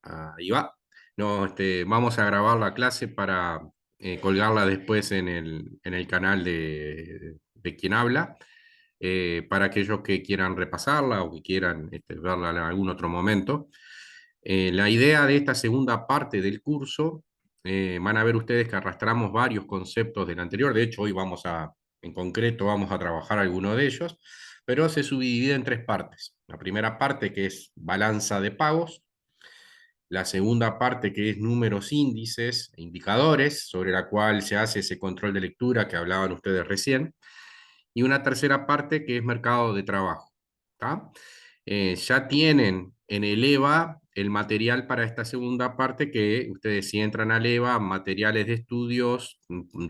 Ahí va. No, vamos a grabar la clase para colgarla después en el canal de quien habla, para aquellos que quieran repasarla o que quieran verla en algún otro momento. La idea de esta segunda parte del curso, van a ver ustedes que arrastramos varios conceptos del anterior. De hecho, hoy en concreto, vamos a trabajar alguno de ellos, pero se subdivide en tres partes. La primera parte, que es balanza de pagos; la segunda parte, que es números, índices e indicadores, sobre la cual se hace ese control de lectura que hablaban ustedes recién; y una tercera parte, que es mercado de trabajo. ¿Tá? Ya tienen en el EVA el material para esta segunda parte, que ustedes, si entran al EVA, materiales de estudios,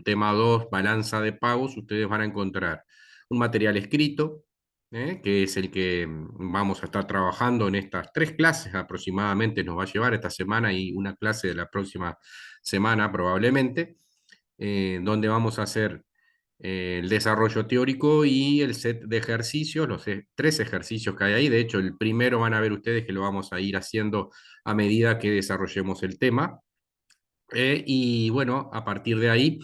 tema 2, balanza de pagos, ustedes van a encontrar un material escrito, que es el que vamos a estar trabajando en estas 3 clases aproximadamente, nos va a llevar esta semana y una clase de la próxima semana probablemente, donde vamos a hacer el desarrollo teórico y el set de ejercicios, los 3 ejercicios que hay ahí. De hecho, el primero van a ver ustedes que lo vamos a ir haciendo a medida que desarrollemos el tema. Y bueno, a partir de ahí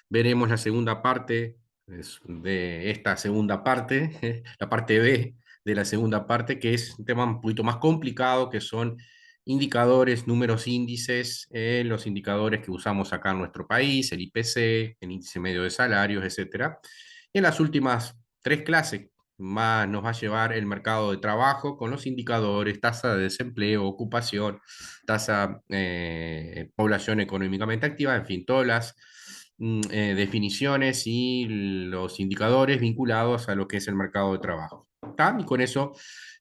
veremos la segunda parte de esta segunda parte, la parte B de la segunda parte, que es un tema un poquito más complicado, que son indicadores, números, índices, los indicadores que usamos acá en nuestro país, el IPC, el índice medio de salarios, etcétera. Y en las últimas 3 clases más nos va a llevar el mercado de trabajo con los indicadores, tasa de desempleo, ocupación, tasa, población económicamente activa, en fin, todas las definiciones y los indicadores vinculados a lo que es el mercado de trabajo. ¿Tá? Y con eso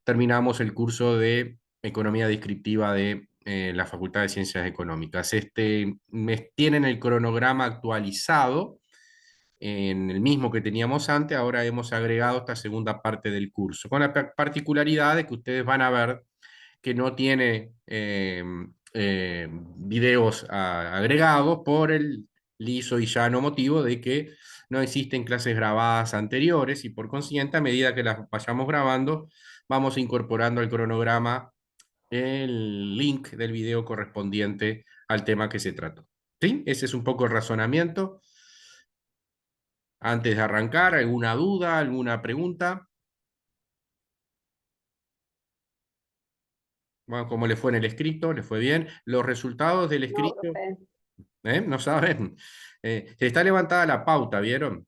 terminamos el curso de Economía Descriptiva de la Facultad de Ciencias Económicas. Tienen el cronograma actualizado en el mismo que teníamos antes. Ahora hemos agregado esta segunda parte del curso, con la particularidad de que ustedes van a ver que no tiene videos agregados por el liso y llano motivo de que no existen clases grabadas anteriores, y por consiguiente, a medida que las vayamos grabando, vamos incorporando al cronograma el link del video correspondiente al tema que se trató. ¿Sí? Ese es un poco el razonamiento. Antes de arrancar, ¿alguna duda, alguna pregunta? Bueno, ¿cómo le fue en el escrito? ¿Le fue bien? Los resultados del No, escrito, profe. ¿no saben? Está levantada la pauta, ¿vieron?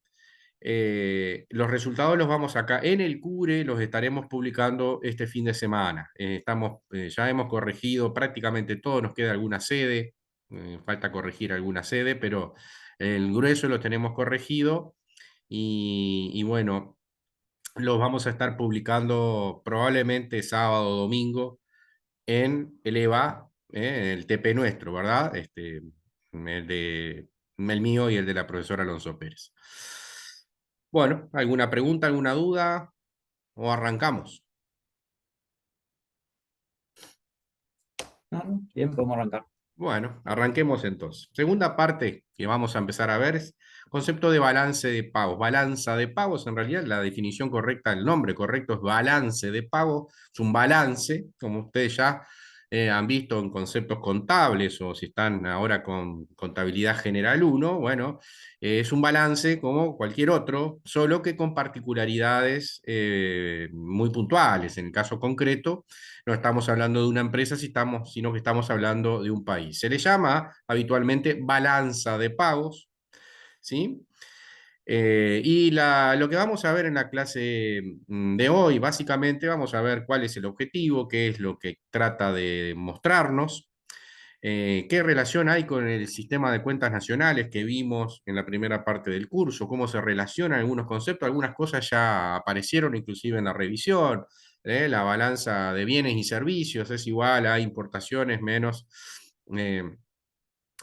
Los resultados los vamos acá en el CURE, los estaremos publicando este fin de semana. Ya hemos corregido prácticamente todo, nos queda alguna sede, falta corregir alguna sede, pero el grueso lo tenemos corregido, y bueno, los vamos a estar publicando probablemente sábado o domingo en el EVA, en el TP nuestro, ¿verdad? El mío y el de la profesora Alonso Pérez. Bueno, ¿alguna pregunta, alguna duda? ¿O arrancamos? No, no, bien, podemos arrancar. Bueno, arranquemos entonces. Segunda parte que vamos a empezar a ver es concepto de balance de pagos. Balanza de pagos, en realidad la definición correcta, el nombre correcto es balance de pagos. Es un balance, como ustedes ya han visto en conceptos contables, o si están ahora con contabilidad general uno. Bueno, es un balance como cualquier otro, solo que con particularidades muy puntuales. En el caso concreto, no estamos hablando de una empresa, sino que estamos hablando de un país. Se le llama habitualmente balanza de pagos, ¿sí? Lo que vamos a ver en la clase de hoy, básicamente vamos a ver cuál es el objetivo, qué es lo que trata de mostrarnos, qué relación hay con el sistema de cuentas nacionales que vimos en la primera parte del curso, cómo se relacionan algunos conceptos. Algunas cosas ya aparecieron inclusive en la revisión. La balanza de bienes y servicios es igual a importaciones menos eh,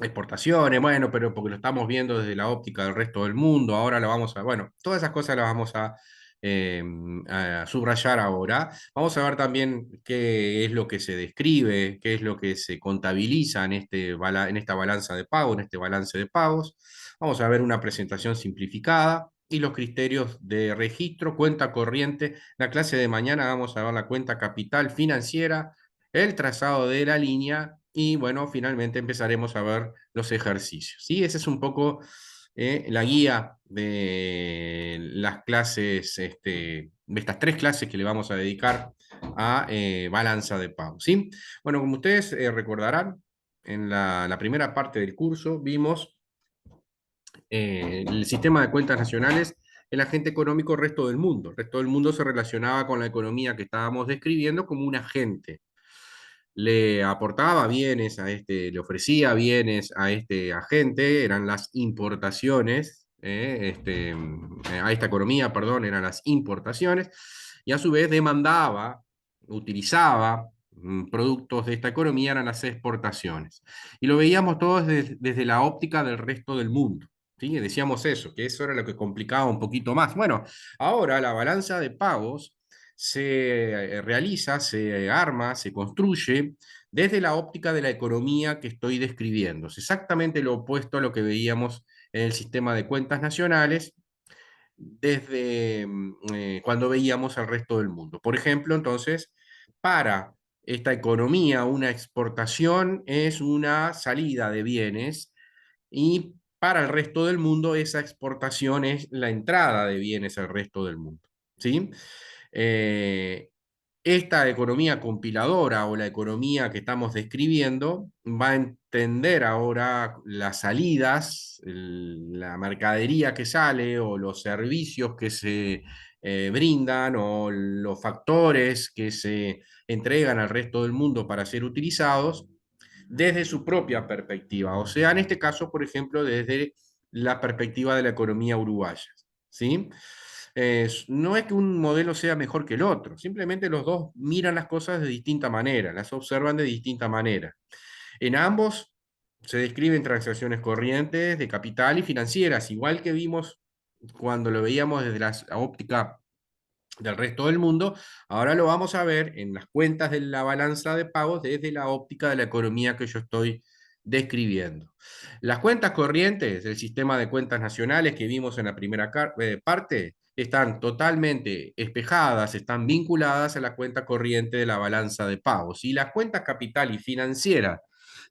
exportaciones, bueno, pero porque lo estamos viendo desde la óptica del resto del mundo. Ahora bueno, todas esas cosas las vamos eh, a subrayar ahora. Vamos a ver también qué es lo que se describe, qué es lo que se contabiliza en esta balanza de pago, en este balance de pagos. Vamos a ver una presentación simplificada y los criterios de registro, cuenta corriente. La clase de mañana vamos a ver la cuenta capital financiera, el trazado de la línea y bueno, finalmente empezaremos a ver los ejercicios. ¿Sí? Esa es un poco la guía de las clases, de estas 3 clases que le vamos a dedicar a balanza de pago. ¿Sí? Bueno, como ustedes recordarán, en la primera parte del curso vimos el sistema de cuentas nacionales, el agente económico resto del mundo. El resto del mundo se relacionaba con la economía que estábamos describiendo como un agente. Le aportaba bienes a le ofrecía bienes a este agente, eran las importaciones, a esta economía, perdón, eran las importaciones, y a su vez demandaba, utilizaba productos de esta economía, eran las exportaciones. Y lo veíamos todos desde la óptica del resto del mundo. ¿Sí? Decíamos eso, que eso era lo que complicaba un poquito más. Bueno, ahora la balanza de pagos se realiza, se arma, se construye desde la óptica de la economía que estoy describiendo. Es exactamente lo opuesto a lo que veíamos en el sistema de cuentas nacionales desde cuando veíamos al resto del mundo. Por ejemplo, entonces, para esta economía, una exportación es una salida de bienes y para el resto del mundo esa exportación es la entrada de bienes al resto del mundo. ¿Sí? Eh, esta economía compiladora o la economía que estamos describiendo va a entender ahora las salidas, la mercadería que sale o los servicios que se brindan o los factores que se entregan al resto del mundo para ser utilizados desde su propia perspectiva. O sea, en este caso, por ejemplo, desde la perspectiva de la economía uruguaya. ¿Sí? No es que un modelo sea mejor que el otro, simplemente los dos miran las cosas de distinta manera, las observan de distinta manera. En ambos se describen transacciones corrientes de capital y financieras, igual que vimos cuando lo veíamos desde la óptica del resto del mundo, ahora lo vamos a ver en las cuentas de la balanza de pagos desde la óptica de la economía que yo estoy describiendo. Las cuentas corrientes del sistema de cuentas nacionales que vimos en la primera parte están totalmente espejadas, están vinculadas a la cuenta corriente de la balanza de pagos. Y las cuentas capital y financiera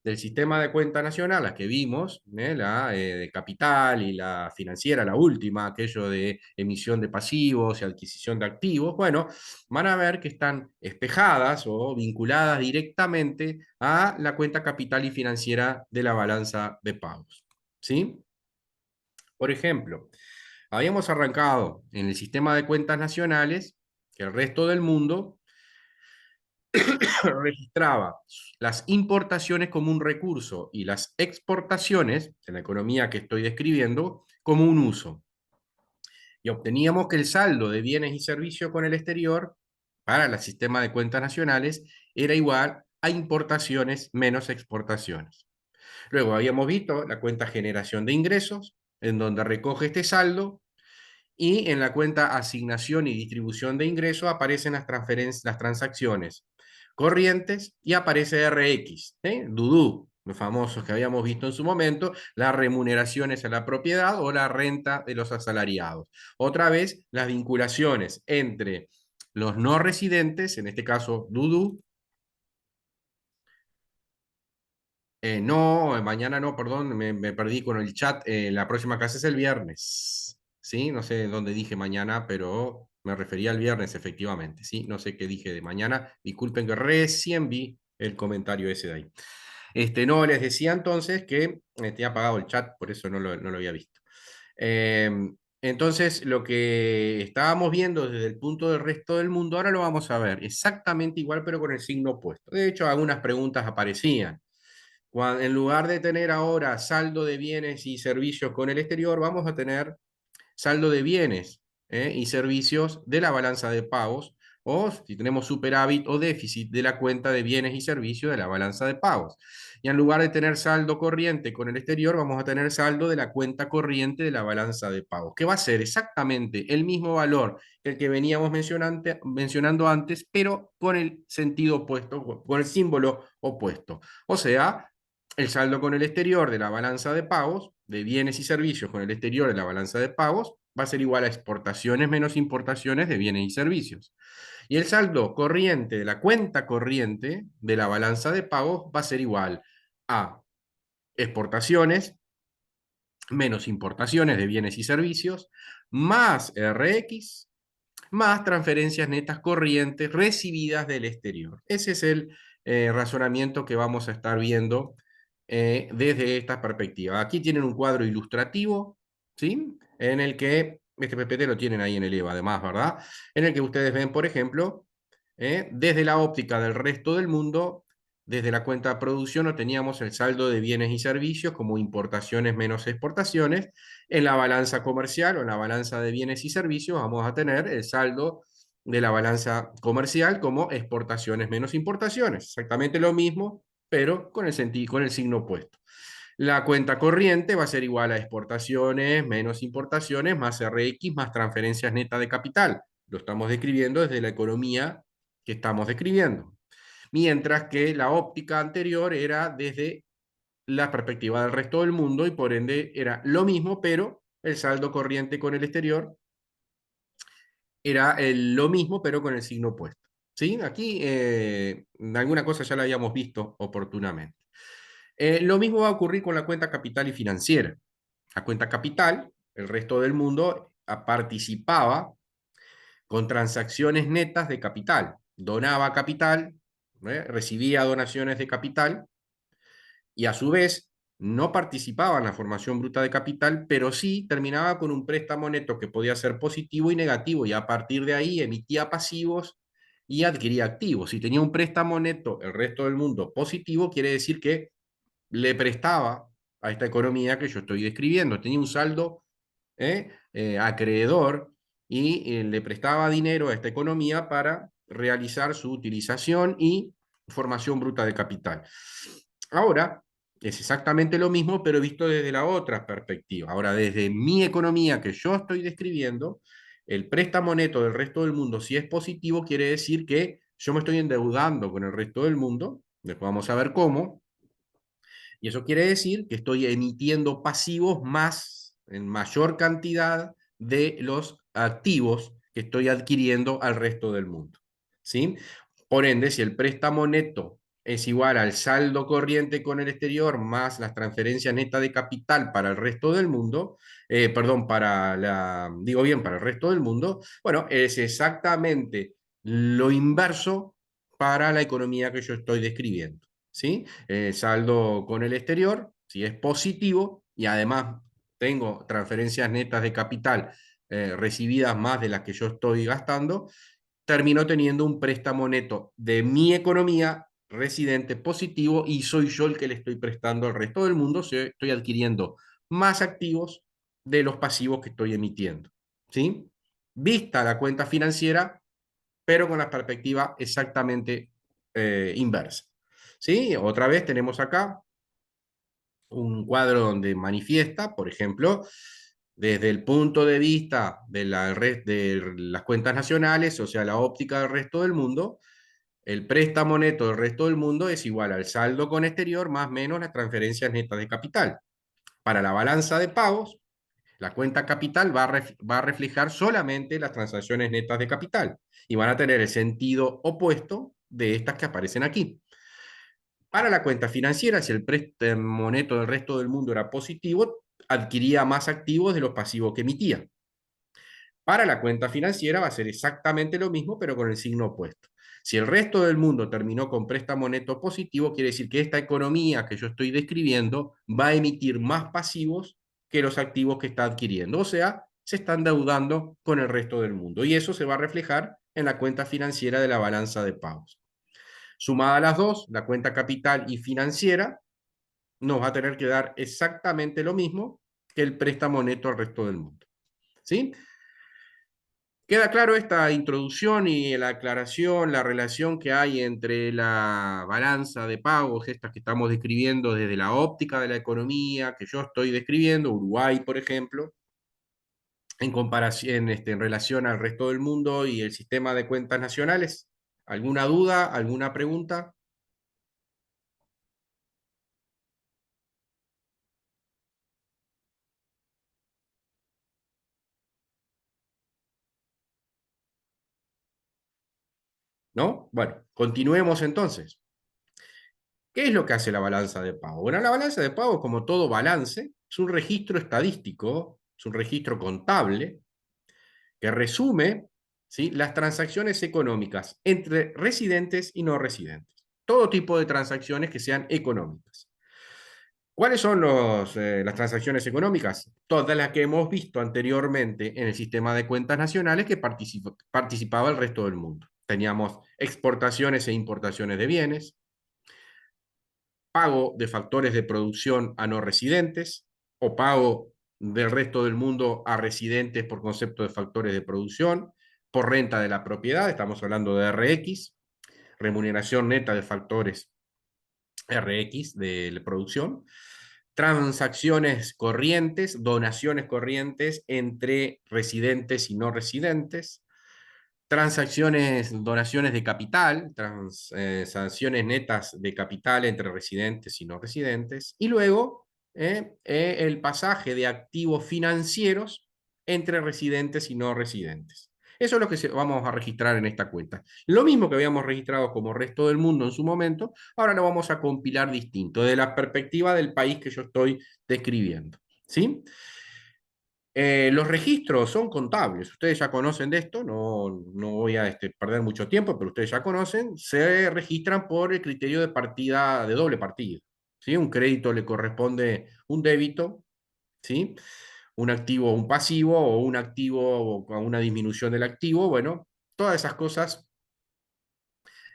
del sistema de cuenta nacional, las que vimos, la de capital y la financiera, la última, aquello de emisión de pasivos y adquisición de activos, bueno, van a ver que están espejadas o vinculadas directamente a la cuenta capital y financiera de la balanza de pagos. ¿Sí? Por ejemplo, habíamos arrancado en el sistema de cuentas nacionales que el resto del mundo registraba las importaciones como un recurso y las exportaciones, en la economía que estoy describiendo, como un uso. Y obteníamos que el saldo de bienes y servicios con el exterior para el sistema de cuentas nacionales era igual a importaciones menos exportaciones. Luego habíamos visto la cuenta generación de ingresos, en donde recoge este saldo, y en la cuenta asignación y distribución de ingresos aparecen las transacciones corrientes y aparece RX, Dudú, los famosos que habíamos visto en su momento, las remuneraciones a la propiedad o la renta de los asalariados. Otra vez, las vinculaciones entre los no residentes, en este caso Dudú, no, mañana no, perdón, me perdí con el chat. La próxima clase es el viernes. ¿Sí? No sé dónde dije mañana, pero me refería al viernes, efectivamente. ¿Sí? No sé qué dije de mañana. Disculpen que recién vi el comentario ese de ahí. No, les decía entonces que tenía apagado el chat, por eso no lo había visto. Eh, entonces, lo que estábamos viendo desde el punto del resto del mundo, ahora lo vamos a ver exactamente igual, pero con el signo opuesto. De hecho, algunas preguntas aparecían. En lugar de tener ahora saldo de bienes y servicios con el exterior, vamos a tener saldo de bienes y servicios de la balanza de pagos, o si tenemos superávit o déficit de la cuenta de bienes y servicios de la balanza de pagos. Y en lugar de tener saldo corriente con el exterior, vamos a tener saldo de la cuenta corriente de la balanza de pagos, que va a ser exactamente el mismo valor que el que veníamos mencionando antes, pero con el sentido opuesto, con el símbolo opuesto. O sea, el saldo con el exterior de la balanza de pagos, de bienes y servicios con el exterior de la balanza de pagos, va a ser igual a exportaciones menos importaciones de bienes y servicios. Y el saldo corriente de la cuenta corriente de la balanza de pagos va a ser igual a exportaciones menos importaciones de bienes y servicios, más RX, más transferencias netas corrientes recibidas del exterior. Ese es el razonamiento que vamos a estar viendo desde esta perspectiva. Aquí tienen un cuadro ilustrativo, ¿sí? En el que, este PPT lo tienen ahí en el EVA además, ¿verdad? En el que ustedes ven, por ejemplo, desde la óptica del resto del mundo, desde la cuenta de producción no teníamos el saldo de bienes y servicios como importaciones menos exportaciones. En la balanza comercial o en la balanza de bienes y servicios vamos a tener el saldo de la balanza comercial como exportaciones menos importaciones. Exactamente lo mismo, pero con el signo opuesto. La cuenta corriente va a ser igual a exportaciones menos importaciones más RX más transferencias netas de capital. Lo estamos describiendo desde la economía que estamos describiendo. Mientras que la óptica anterior era desde la perspectiva del resto del mundo y por ende era lo mismo, pero el saldo corriente con el exterior era lo mismo, pero con el signo opuesto. ¿Sí? Aquí alguna cosa ya la habíamos visto oportunamente. Lo mismo va a ocurrir con la cuenta capital y financiera. La cuenta capital, el resto del mundo participaba con transacciones netas de capital. Donaba capital, recibía donaciones de capital y a su vez no participaba en la formación bruta de capital, pero sí terminaba con un préstamo neto que podía ser positivo y negativo y a partir de ahí emitía pasivos y adquiría activos. Si tenía un préstamo neto el resto del mundo positivo, quiere decir que le prestaba a esta economía que yo estoy describiendo. Tenía un saldo acreedor y le prestaba dinero a esta economía para realizar su utilización y formación bruta de capital. Ahora, es exactamente lo mismo, pero visto desde la otra perspectiva. Ahora, desde mi economía que yo estoy describiendo, el préstamo neto del resto del mundo, si es positivo, quiere decir que yo me estoy endeudando con el resto del mundo, después vamos a ver cómo, y eso quiere decir que estoy emitiendo pasivos más, en mayor cantidad de los activos que estoy adquiriendo al resto del mundo. ¿Sí? Por ende, si el préstamo neto es igual al saldo corriente con el exterior más las transferencias netas de capital para el resto del mundo, perdón, digo bien, para el resto del mundo, bueno, es exactamente lo inverso para la economía que yo estoy describiendo. ¿Sí? Saldo con el exterior, si es positivo, y además tengo transferencias netas de capital recibidas más de las que yo estoy gastando, termino teniendo un préstamo neto de mi economía residente positivo y soy yo el que le estoy prestando al resto del mundo, estoy adquiriendo más activos de los pasivos que estoy emitiendo. ¿Sí? Vista la cuenta financiera, pero con la perspectiva exactamente inversa. ¿Sí? Otra vez tenemos acá un cuadro donde manifiesta, por ejemplo, desde el punto de vista de las cuentas nacionales, o sea, la óptica del resto del mundo, el préstamo neto del resto del mundo es igual al saldo con exterior más menos las transferencias netas de capital. Para la balanza de pagos, la cuenta capital va a reflejar solamente las transacciones netas de capital y van a tener el sentido opuesto de estas que aparecen aquí. Para la cuenta financiera, si el préstamo neto del resto del mundo era positivo, adquiría más activos de los pasivos que emitía. Para la cuenta financiera va a ser exactamente lo mismo, pero con el signo opuesto. Si el resto del mundo terminó con préstamo neto positivo, quiere decir que esta economía que yo estoy describiendo va a emitir más pasivos que los activos que está adquiriendo. O sea, se están endeudando con el resto del mundo. Y eso se va a reflejar en la cuenta financiera de la balanza de pagos. Sumada a las dos, la cuenta capital y financiera nos va a tener que dar exactamente lo mismo que el préstamo neto al resto del mundo. ¿Sí? Queda claro esta introducción y la aclaración, la relación que hay entre la balanza de pagos, estas que estamos describiendo desde la óptica de la economía, que yo estoy describiendo, Uruguay, por ejemplo, en comparación, en relación al resto del mundo y el sistema de cuentas nacionales. ¿Alguna duda? ¿Alguna pregunta? ¿no? Bueno, continuemos entonces. ¿Qué es lo que hace la balanza de pago? Bueno, la balanza de pago, como todo balance, es un registro estadístico, es un registro contable que resume, ¿sí?, las transacciones económicas entre residentes y no residentes. Todo tipo de transacciones que sean económicas. ¿Cuáles son las transacciones económicas? Todas las que hemos visto anteriormente en el sistema de cuentas nacionales que participaba el resto del mundo. Teníamos exportaciones e importaciones de bienes, pago de factores de producción a no residentes o pago del resto del mundo a residentes por concepto de factores de producción, por renta de la propiedad, estamos hablando de RX, remuneración neta de factores RX de la producción, transacciones corrientes, donaciones corrientes entre residentes y no residentes, transacciones, donaciones de capital, transacciones netas de capital entre residentes y no residentes, y luego el pasaje de activos financieros entre residentes y no residentes. Eso es lo que vamos a registrar en esta cuenta. Lo mismo que habíamos registrado como resto del mundo en su momento, ahora lo vamos a compilar distinto, desde la perspectiva del país que yo estoy describiendo. ¿Sí? Los registros son contables, ustedes ya conocen de esto, no voy a perder mucho tiempo, pero ustedes ya conocen, se registran por el criterio de partida, de doble partida. ¿Sí? Un crédito le corresponde un débito, ¿sí?, un activo o un pasivo, o un activo o una disminución del activo, bueno, todas esas cosas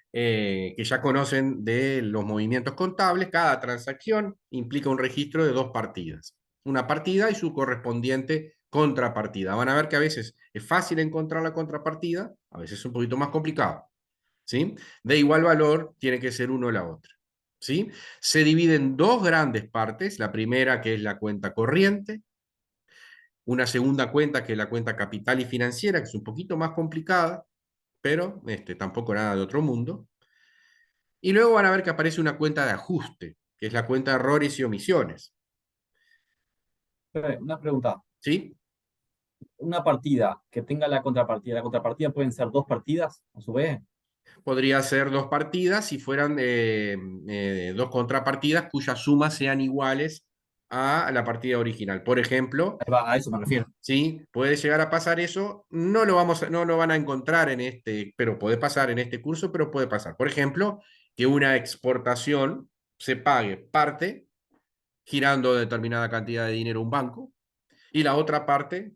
que ya conocen de los movimientos contables. Cada transacción implica un registro de dos partidas. Una partida y su correspondiente contrapartida. Van a ver que a veces es fácil encontrar la contrapartida, a veces es un poquito más complicado. ¿Sí? De igual valor tiene que ser uno o la otra. ¿Sí? Se divide en dos grandes partes. La primera, que es la cuenta corriente. Una segunda cuenta, que es la cuenta capital y financiera, que es un poquito más complicada, pero tampoco nada de otro mundo. Y luego van a ver que aparece una cuenta de ajuste, que es la cuenta de errores y omisiones. Una pregunta. ¿Sí? Una partida que tenga la contrapartida pueden ser dos partidas a su vez. Podría ser dos partidas si fueran dos contrapartidas cuyas sumas sean iguales a la partida original. Por ejemplo, Ahí va, a eso me refiero. ¿sí? Puede llegar a pasar eso, no lo van a encontrar en este, pero puede pasar en este curso, pero puede pasar. Por ejemplo, que una exportación se pague parte girando determinada cantidad de dinero a un banco y la otra parte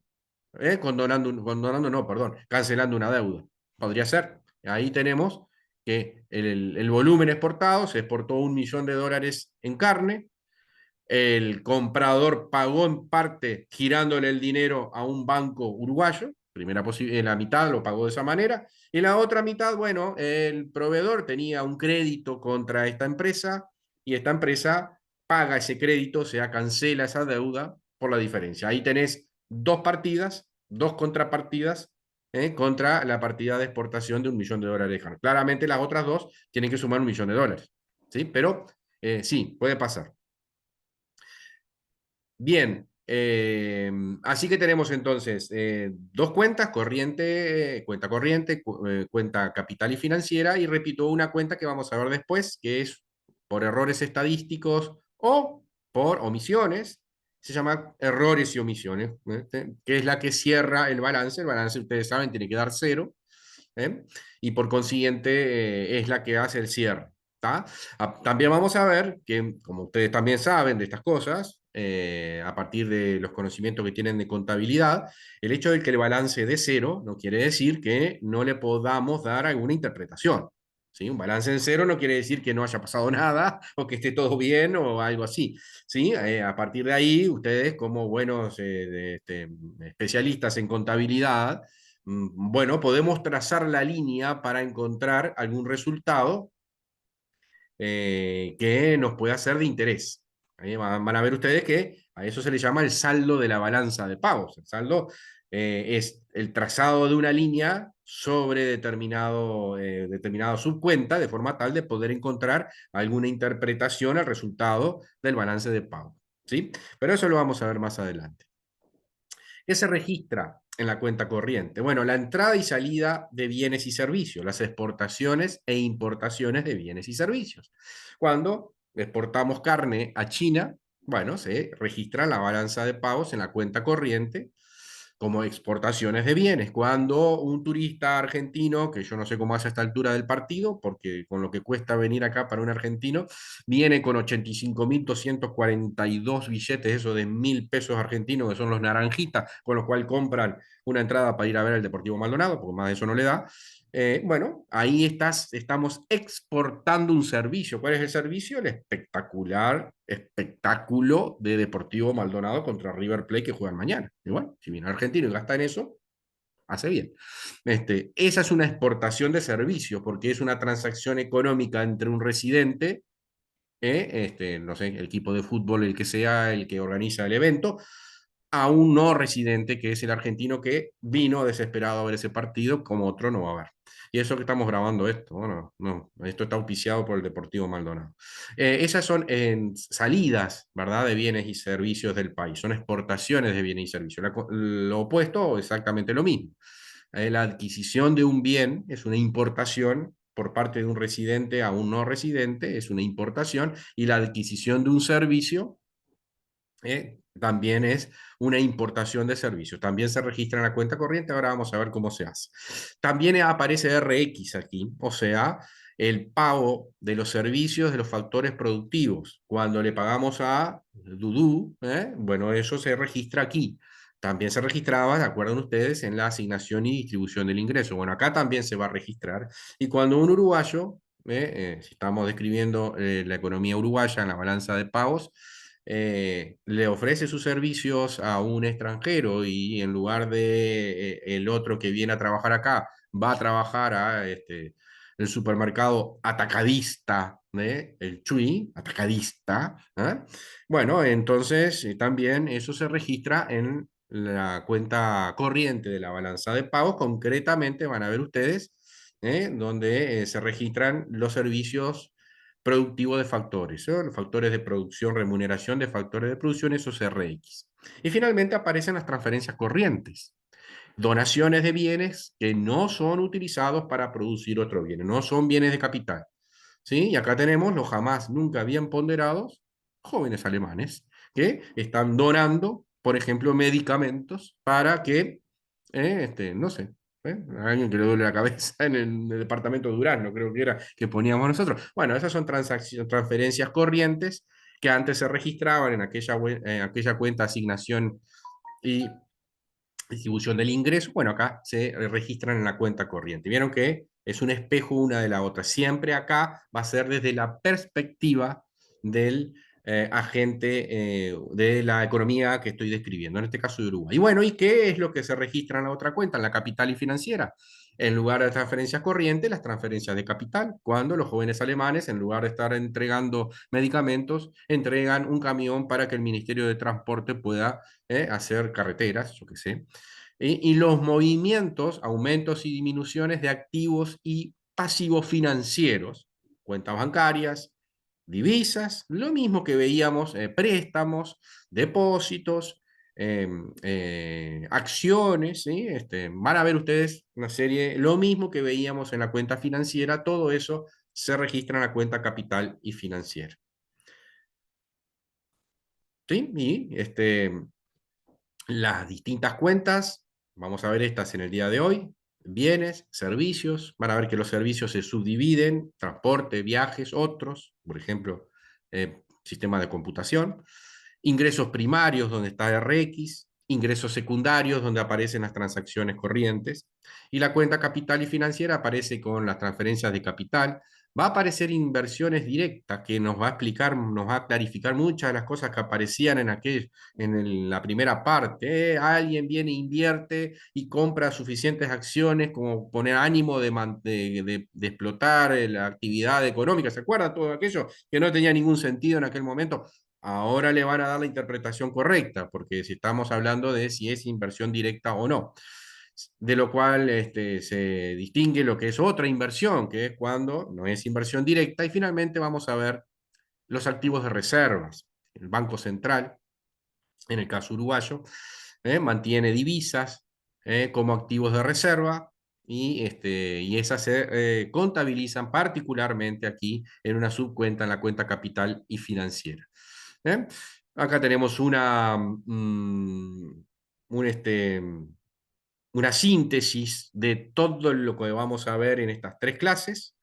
condonando, no, perdón, cancelando una deuda. Podría ser. Ahí tenemos que el volumen exportado se exportó $1.000.000 en carne, el comprador pagó en parte girándole el dinero a un banco uruguayo, la mitad lo pagó de esa manera, y la otra mitad, bueno, el proveedor tenía un crédito contra esta empresa y esta empresa paga ese crédito, o sea, cancela esa deuda por la diferencia. Ahí tenés dos partidas, dos contrapartidas contra la partida de exportación de $1.000.000. Claramente las otras dos tienen que sumar $1.000.000, ¿sí? Pero sí, puede pasar. Bien, así que tenemos entonces dos cuentas, cuenta corriente, cuenta capital y financiera, y repito, una cuenta que vamos a ver después, que es por errores estadísticos o por omisiones, se llama errores y omisiones, que es la que cierra el balance. El balance, ustedes saben, tiene que dar cero, ¿eh? Y por consiguiente es la que hace el cierre. También vamos a ver que, como ustedes también saben de estas cosas, a partir de los conocimientos que tienen de contabilidad, el hecho de que el balance de cero no quiere decir que no le podamos dar alguna interpretación. ¿Sí? Un balance en cero no quiere decir que no haya pasado nada o que esté todo bien o algo así. ¿Sí? A partir de ahí, ustedes como buenos especialistas en contabilidad, bueno, podemos trazar la línea para encontrar algún resultado que nos pueda ser de interés. Van a ver ustedes que a eso se le llama el saldo de la balanza de pagos. El saldo es el trazado de una línea sobre determinado subcuenta, de forma tal de poder encontrar alguna interpretación al resultado del balance de pago. ¿Sí? Pero eso lo vamos a ver más adelante. ¿Qué se registra en la cuenta corriente? Bueno, la entrada y salida de bienes y servicios, las exportaciones e importaciones de bienes y servicios. Cuando exportamos carne a China, bueno, se registra la balanza de pagos en la cuenta corriente como exportaciones de bienes. Cuando un turista argentino, que yo no sé cómo hace a esta altura del partido, porque con lo que cuesta venir acá para un argentino, viene con 85.242 billetes, eso de 1.000 pesos argentinos, que son los naranjitas, con los cuales compran una entrada para ir a ver el Deportivo Maldonado, porque más de eso no le da. Bueno, ahí estamos exportando un servicio. ¿Cuál es el servicio? El espectacular espectáculo de Deportivo Maldonado contra River Plate que juegan mañana. Y bueno, si viene argentino y gasta en eso, hace bien. Esa es una exportación de servicios, porque es una transacción económica entre un residente, no sé, el equipo de fútbol, el que sea, el que organiza el evento, a un no residente, que es el argentino que vino desesperado a ver ese partido, como otro no va a ver. Y eso que estamos grabando esto, bueno, no, esto está auspiciado por el Deportivo Maldonado. Esas son salidas, ¿verdad?, de bienes y servicios del país, son exportaciones de bienes y servicios. Lo opuesto, exactamente lo mismo. La adquisición de un bien es una importación por parte de un residente a un no residente, es una importación, y la adquisición de un servicio también es una importación de servicios. También se registra en la cuenta corriente. Ahora vamos a ver cómo se hace. También aparece RX aquí, o sea, el pago de los servicios de los factores productivos. Cuando le pagamos a Dudu, bueno, eso se registra aquí. También se registraba, ¿de acuerdo ustedes?, en la asignación y distribución del ingreso. Bueno, acá también se va a registrar. Y cuando un uruguayo, si estamos describiendo la economía uruguaya en la balanza de pagos, le ofrece sus servicios a un extranjero y en lugar de el otro que viene a trabajar acá, va a trabajar a el supermercado atacadista, el Chui, atacadista. Bueno, entonces también eso se registra en la cuenta corriente de la balanza de pagos. Concretamente van a ver ustedes donde se registran los servicios productivo de factores, los factores de producción, remuneración de factores de producción, esos RX. Y finalmente aparecen las transferencias corrientes, donaciones de bienes que no son utilizados para producir otro bien, no son bienes de capital. ¿Sí? Y acá tenemos los jamás, nunca bien ponderados jóvenes alemanes que están donando, por ejemplo, medicamentos para que, no sé, a alguien que le duele la cabeza en el departamento de Durazno, creo que era, que poníamos nosotros. Bueno, esas son transferencias corrientes que antes se registraban en aquella cuenta asignación y distribución del ingreso. Bueno, acá se registran en la cuenta corriente. Vieron que es un espejo una de la otra. Siempre acá va a ser desde la perspectiva del agente de la economía que estoy describiendo, en este caso de Uruguay. Y bueno, ¿y qué es lo que se registra en la otra cuenta, en la capital y financiera? En lugar de transferencias corrientes, las transferencias de capital, cuando los jóvenes alemanes, en lugar de estar entregando medicamentos, entregan un camión para que el Ministerio de Transporte pueda hacer carreteras, yo qué sé. Y los movimientos, aumentos y disminuciones de activos y pasivos financieros, cuentas bancarias, divisas, lo mismo que veíamos, préstamos, depósitos, acciones, ¿sí? Van a ver ustedes una serie, lo mismo que veíamos en la cuenta financiera, todo eso se registra en la cuenta capital y financiera. ¿Sí? Y las distintas cuentas, vamos a ver estas en el día de hoy, bienes, servicios, van a ver que los servicios se subdividen, transporte, viajes, otros, por ejemplo, sistema de computación, ingresos primarios donde está RX, ingresos secundarios donde aparecen las transacciones corrientes, y la cuenta capital y financiera aparece con las transferencias de capital. Va a aparecer inversiones directas que nos va a explicar, nos va a clarificar muchas de las cosas que aparecían la primera parte. Alguien viene, invierte y compra suficientes acciones como poner ánimo de explotar la actividad económica. ¿Se acuerdan todo aquello que no tenía ningún sentido en aquel momento? Ahora le van a dar la interpretación correcta, porque si estamos hablando de si es inversión directa o no. De lo cual se distingue lo que es otra inversión, que es cuando no es inversión directa. Y finalmente vamos a ver los activos de reservas. El Banco Central, en el caso uruguayo, mantiene divisas, como activos de reserva y esas se contabilizan particularmente aquí en una subcuenta, en la cuenta capital y financiera. ¿Eh? Acá tenemos una síntesis de todo lo que vamos a ver en estas tres clases,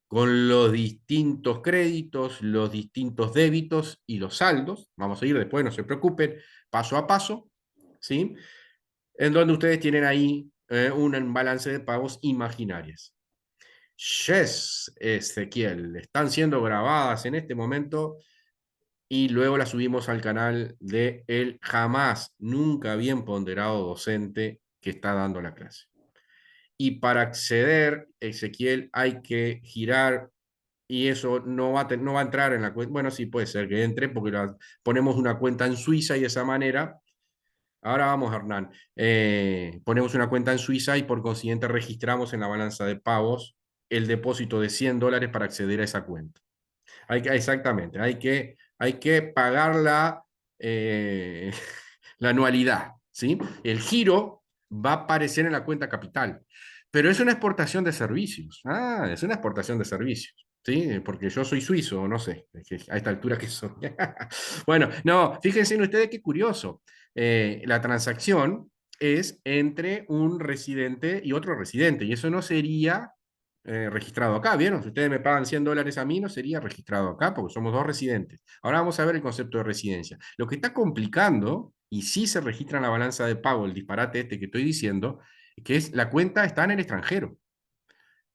con los distintos créditos, los distintos débitos y los saldos. Vamos a ir después, no se preocupen, paso a paso, ¿sí? En donde ustedes tienen ahí un balance de pagos imaginarias. Yes, Ezequiel, están siendo grabadas en este momento y luego las subimos al canal de el jamás, nunca bien ponderado docente que está dando la clase. Y para acceder, Ezequiel, hay que girar y eso no va a entrar en la cuenta. Bueno, sí puede ser que entre porque ponemos una cuenta en Suiza y de esa manera. Ahora vamos, Hernán. Ponemos una cuenta en Suiza y por consiguiente registramos en la balanza de pagos el depósito de $100 para acceder a esa cuenta. Exactamente, hay que pagar eh, la anualidad, ¿sí? El giro va a aparecer en la cuenta capital, pero es una exportación de servicios. Ah, es una exportación de servicios, ¿sí? Porque yo soy suizo, no sé, a esta altura que soy. Bueno, no, fíjense en ustedes qué curioso. La transacción es entre un residente y otro residente, y eso no sería registrado acá, ¿vieron? Si ustedes me pagan $100 a mí, no sería registrado acá porque somos dos residentes. Ahora vamos a ver el concepto de residencia. Lo que está complicando, y sí se registra en la balanza de pago, el disparate este que estoy diciendo, que es la cuenta está en el extranjero.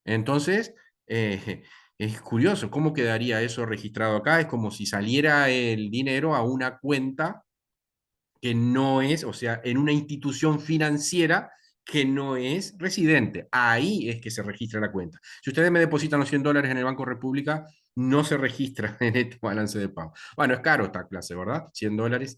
Entonces, es curioso, ¿cómo quedaría eso registrado acá? Es como si saliera el dinero a una cuenta que no es, o sea, en una institución financiera que no es residente. Ahí es que se registra la cuenta. Si ustedes me depositan los $100 en el Banco República, no se registra en este balance de pago. Bueno, es caro esta clase, ¿verdad? $100.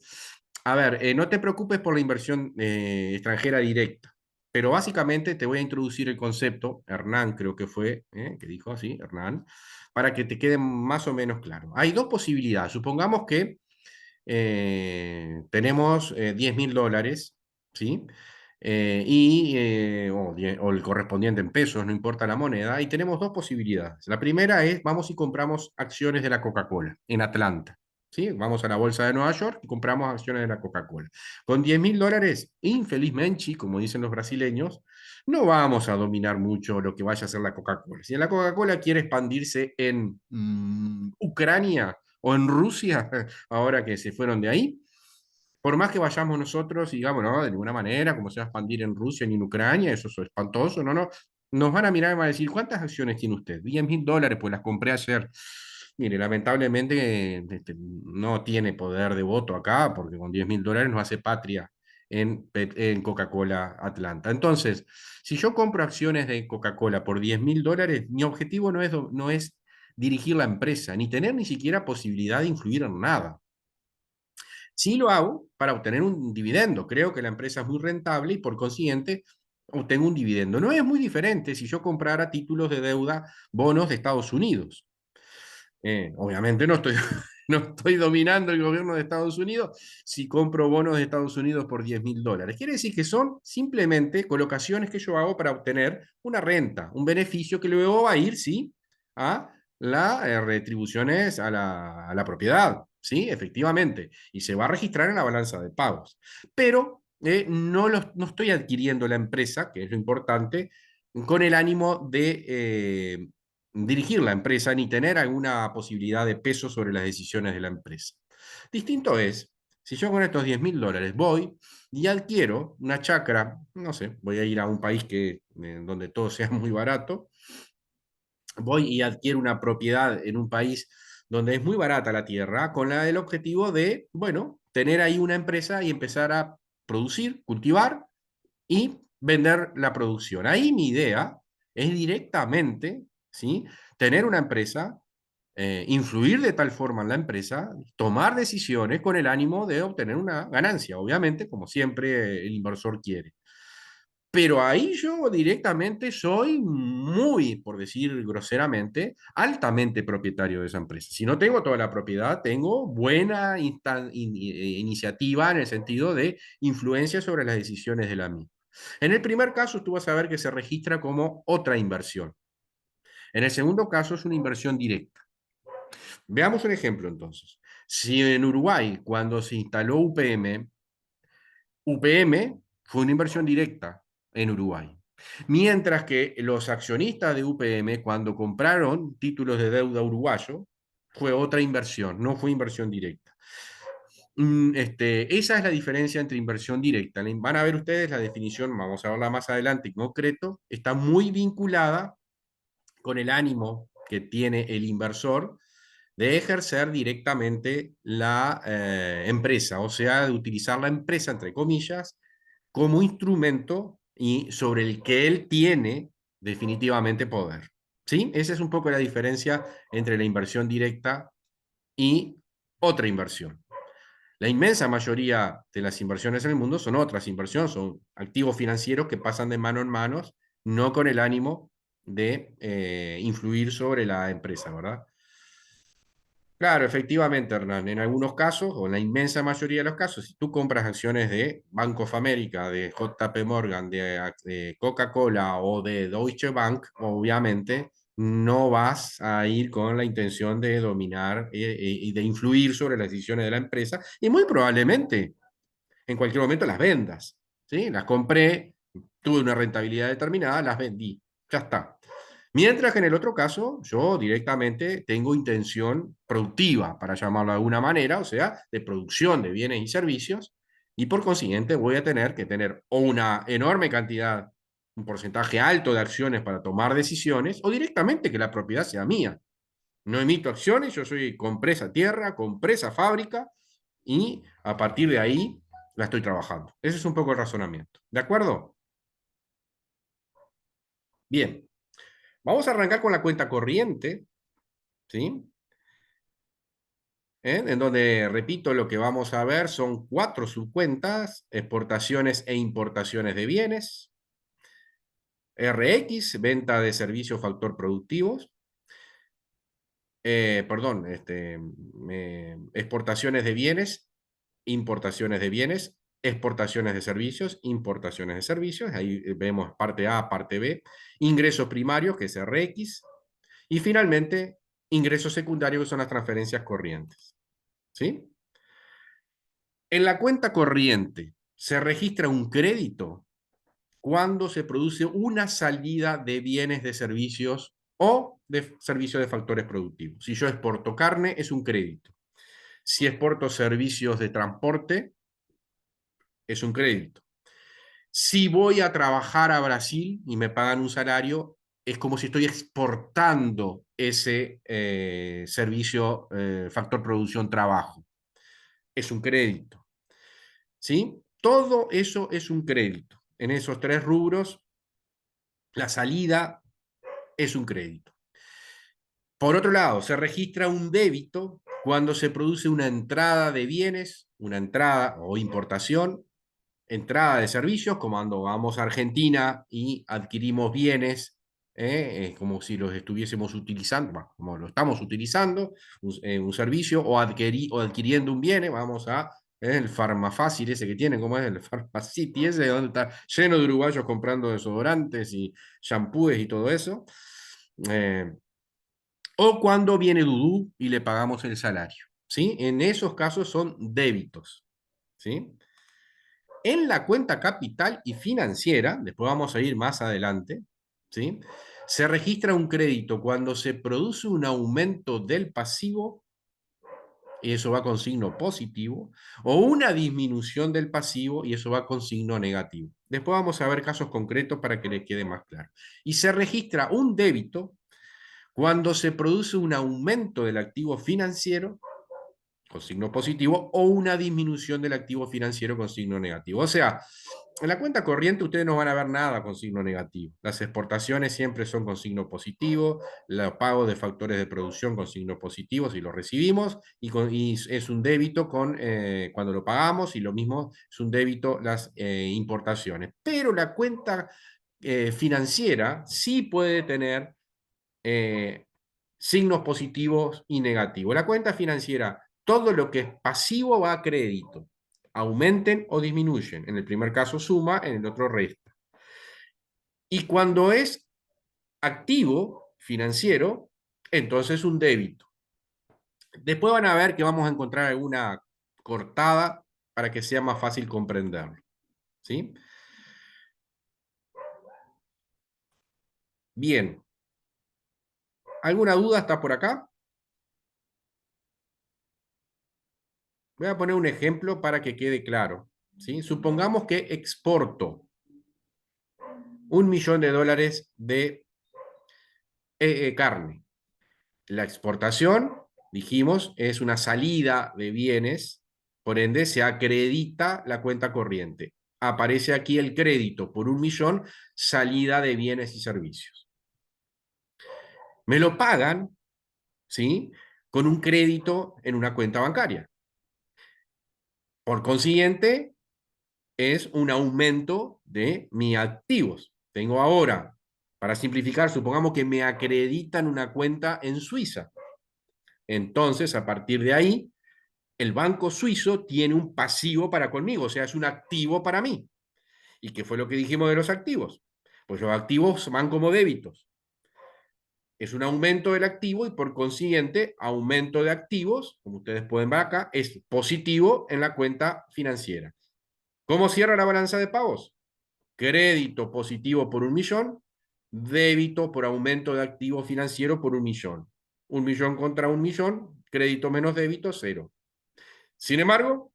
A ver, no te preocupes por la inversión extranjera directa, pero básicamente te voy a introducir el concepto, Hernán creo que fue, que dijo así, Hernán, para que te quede más o menos claro. Hay dos posibilidades. Supongamos que tenemos $10.000, ¿sí? O el correspondiente en pesos, no importa la moneda, y tenemos dos posibilidades. La primera es, vamos y compramos acciones de la Coca-Cola en Atlanta. ¿Sí? Vamos a la bolsa de Nueva York y compramos acciones de la Coca-Cola. Con $10.000, infelizmente, como dicen los brasileños, no vamos a dominar mucho lo que vaya a hacer la Coca-Cola. Si la Coca-Cola quiere expandirse en Ucrania o en Rusia, ahora que se fueron de ahí, por más que vayamos nosotros y digamos, no, de ninguna manera, como se va a expandir en Rusia ni en Ucrania, eso es espantoso, no, no, nos van a mirar y van a decir, ¿cuántas acciones tiene usted? $10.000, pues las compré ayer. Mire, lamentablemente no tiene poder de voto acá, porque con $10.000 no hace patria en Coca-Cola Atlanta. Entonces, si yo compro acciones de Coca-Cola por $10.000, mi objetivo no es dirigir la empresa, ni tener ni siquiera posibilidad de influir en nada. Sí lo hago para obtener un dividendo. Creo que la empresa es muy rentable y por consiguiente obtengo un dividendo. No es muy diferente si yo comprara títulos de deuda, bonos de Estados Unidos. Obviamente no estoy, no estoy dominando el gobierno de Estados Unidos si compro bonos de Estados Unidos por $10.000. Quiere decir que son simplemente colocaciones que yo hago para obtener una renta, un beneficio que luego va a ir, sí, a las retribuciones a la propiedad, sí, efectivamente, y se va a registrar en la balanza de pagos. Pero no estoy adquiriendo la empresa, que es lo importante, con el ánimo de dirigir la empresa ni tener alguna posibilidad de peso sobre las decisiones de la empresa. Distinto es, si yo con estos $10.000 voy y adquiero una chacra, no sé, voy a ir a un país donde todo sea muy barato, voy y adquiero una propiedad en un país donde es muy barata la tierra, con el objetivo de, bueno, tener ahí una empresa y empezar a producir, cultivar y vender la producción. Ahí mi idea es directamente, ¿sí? Tener una empresa, influir de tal forma en la empresa, tomar decisiones con el ánimo de obtener una ganancia, obviamente, como siempre el inversor quiere. Pero ahí yo directamente soy muy, por decir groseramente, altamente propietario de esa empresa. Si no tengo toda la propiedad, tengo buena iniciativa en el sentido de influencia sobre las decisiones de la misma. En el primer caso, tú vas a ver que se registra como otra inversión. En el segundo caso, es una inversión directa. Veamos un ejemplo entonces. Si en Uruguay, cuando se instaló UPM fue una inversión directa en Uruguay. Mientras que los accionistas de UPM, cuando compraron títulos de deuda uruguayo, fue otra inversión, no fue inversión directa. Esa es la diferencia entre inversión directa. Van a ver ustedes la definición, vamos a verla más adelante en concreto, está muy vinculada con el ánimo que tiene el inversor de ejercer directamente la empresa, o sea, de utilizar la empresa, entre comillas, como instrumento y sobre el que él tiene definitivamente poder. ¿Sí? Esa es un poco la diferencia entre la inversión directa y otra inversión. La inmensa mayoría de las inversiones en el mundo son otras inversiones, son activos financieros que pasan de mano en mano, no con el ánimo de influir sobre la empresa, ¿verdad? Claro, efectivamente, Hernán. En algunos casos, o en la inmensa mayoría de los casos, si tú compras acciones de Bank of America, de JP Morgan, de Coca-Cola o de Deutsche Bank, obviamente no vas a ir con la intención de dominar y de influir sobre las decisiones de la empresa y muy probablemente en cualquier momento las vendas. ¿Sí? Las compré, tuve una rentabilidad determinada, las vendí. Ya está. Mientras que en el otro caso, yo directamente tengo intención productiva, para llamarlo de alguna manera, o sea, de producción de bienes y servicios, y por consiguiente voy a tener que tener o una enorme cantidad, un porcentaje alto de acciones para tomar decisiones, o directamente que la propiedad sea mía. No emito acciones, yo soy compré esa tierra, compré esa fábrica, y a partir de ahí la estoy trabajando. Ese es un poco el razonamiento. ¿De acuerdo? Bien, vamos a arrancar con la cuenta corriente, ¿sí? En donde, repito, lo que vamos a ver son 4 subcuentas: exportaciones e importaciones de bienes, RX, venta de servicios factor productivos, perdón, exportaciones de bienes, importaciones de bienes, exportaciones de servicios, importaciones de servicios, ahí vemos parte A, parte B, ingresos primarios, que es RX, y finalmente ingresos secundarios, que son las transferencias corrientes, ¿sí? En la cuenta corriente se registra un crédito cuando se produce una salida de bienes de servicios o de servicios de factores productivos. Si yo exporto carne, es un crédito. Si exporto servicios de transporte, es un crédito. Si voy a trabajar a Brasil y me pagan un salario, es como si estoy exportando ese servicio, factor producción, trabajo. Es un crédito. ¿Sí? Todo eso es un crédito. En esos 3 rubros, la salida es un crédito. Por otro lado, se registra un débito cuando se produce una entrada de bienes, una entrada o importación, entrada de servicios, como cuando vamos a Argentina y adquirimos bienes, como si los estuviésemos utilizando, bueno, como lo estamos utilizando, un servicio, o adquiriendo un bien, vamos a el Farmafácil ese que tienen, como es el Farmacity ese, donde está lleno de uruguayos comprando desodorantes y shampoos y todo eso. Eh, o cuando viene Dudú y le pagamos el salario. ¿Sí? En esos casos son débitos. ¿Sí? En la cuenta capital y financiera, después vamos a ir más adelante, ¿sí? Se registra un crédito cuando se produce un aumento del pasivo, y eso va con signo positivo, o una disminución del pasivo, y eso va con signo negativo. Después vamos a ver casos concretos para que les quede más claro. Y se registra un débito cuando se produce un aumento del activo financiero con signo positivo o una disminución del activo financiero con signo negativo. O sea, en la cuenta corriente ustedes no van a ver nada con signo negativo. Las exportaciones siempre son con signo positivo, los pagos de factores de producción con signo positivo si los recibimos, y es un débito cuando lo pagamos, y lo mismo es un débito las importaciones. Pero la cuenta financiera sí puede tener eh, signos positivos y negativos. La cuenta financiera, todo lo que es pasivo va a crédito. aumenten o disminuyen. En el primer caso suma, en el otro resta. Y cuando es activo financiero, entonces un débito. Después van a ver que vamos a encontrar alguna cortada para que sea más fácil comprenderlo. ¿Sí? Bien. ¿Alguna duda hasta por acá? Voy a poner un ejemplo para que quede claro. ¿Sí? Supongamos que exporto $1.000.000 de carne. La exportación, dijimos, es una salida de bienes, por ende se acredita la cuenta corriente. Aparece aquí el crédito por 1.000.000, salida de bienes y servicios. Me lo pagan, ¿sí? Con un crédito en una cuenta bancaria. Por consiguiente, es un aumento de mis activos. Tengo ahora, para simplificar, supongamos que me acreditan una cuenta en Suiza. Entonces, a partir de ahí, el banco suizo tiene un pasivo para conmigo, o sea, es un activo para mí. ¿Y qué fue lo que dijimos de los activos? Pues los activos van como débitos. Es un aumento del activo y por consiguiente, aumento de activos, como ustedes pueden ver acá, es positivo en la cuenta financiera. ¿Cómo cierra la balanza de pagos? Crédito positivo por 1.000.000, débito por aumento de activo financiero por 1.000.000. 1.000.000 contra 1.000.000, crédito menos débito, cero. Sin embargo,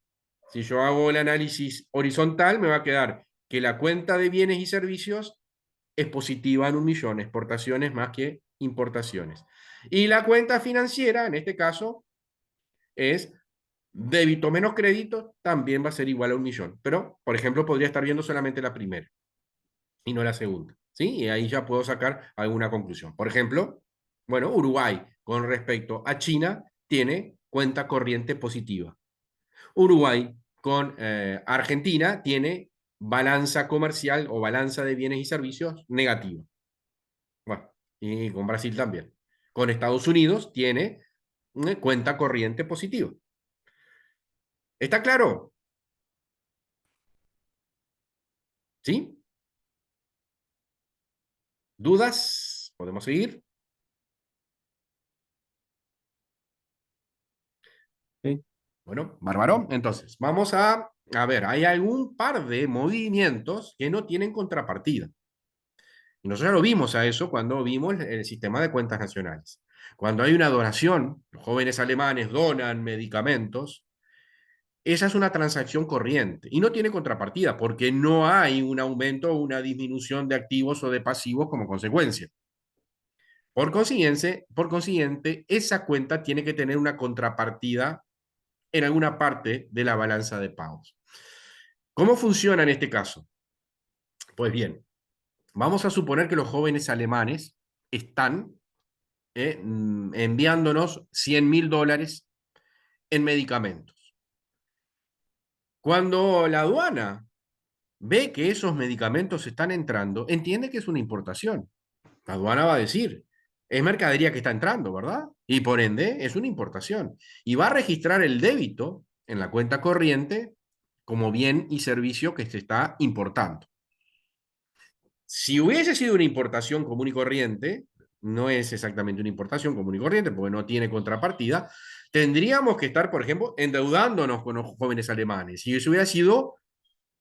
si yo hago el análisis horizontal, me va a quedar que la cuenta de bienes y servicios es positiva en 1.000.000, exportaciones más que importaciones. Y la cuenta financiera, en este caso, es débito menos crédito, también va a ser igual a 1.000.000. Pero, por ejemplo, podría estar viendo solamente la primera y no la segunda. ¿Sí? Y ahí ya puedo sacar alguna conclusión. Por ejemplo, bueno, Uruguay con respecto a China tiene cuenta corriente positiva. Uruguay con Argentina tiene balanza comercial o balanza de bienes y servicios negativa. Bueno, y con Brasil también. Con Estados Unidos tiene una cuenta corriente positiva. ¿Está claro? ¿Sí? ¿Dudas? ¿Podemos seguir? Sí, Bueno, bárbaro. Entonces, vamos a ver, hay algún par de movimientos que no tienen contrapartida. Y nosotros lo vimos a eso cuando vimos el sistema de cuentas nacionales. Cuando hay una donación, los jóvenes alemanes donan medicamentos, esa es una transacción corriente y no tiene contrapartida porque no hay un aumento o una disminución de activos o de pasivos como consecuencia. Por consiguiente, esa cuenta tiene que tener una contrapartida en alguna parte de la balanza de pagos. ¿Cómo funciona en este caso? Pues bien, vamos a suponer que los jóvenes alemanes están enviándonos $100.000 en medicamentos. Cuando la aduana ve que esos medicamentos están entrando, entiende que es una importación. La aduana va a decir, es mercadería que está entrando, ¿verdad? Y por ende es una importación. Y va a registrar el débito en la cuenta corriente como bien y servicio que se está importando. Si hubiese sido una importación común y corriente, no es exactamente una importación común y corriente porque no tiene contrapartida, tendríamos que estar, por ejemplo, endeudándonos con los jóvenes alemanes. Si eso hubiera sido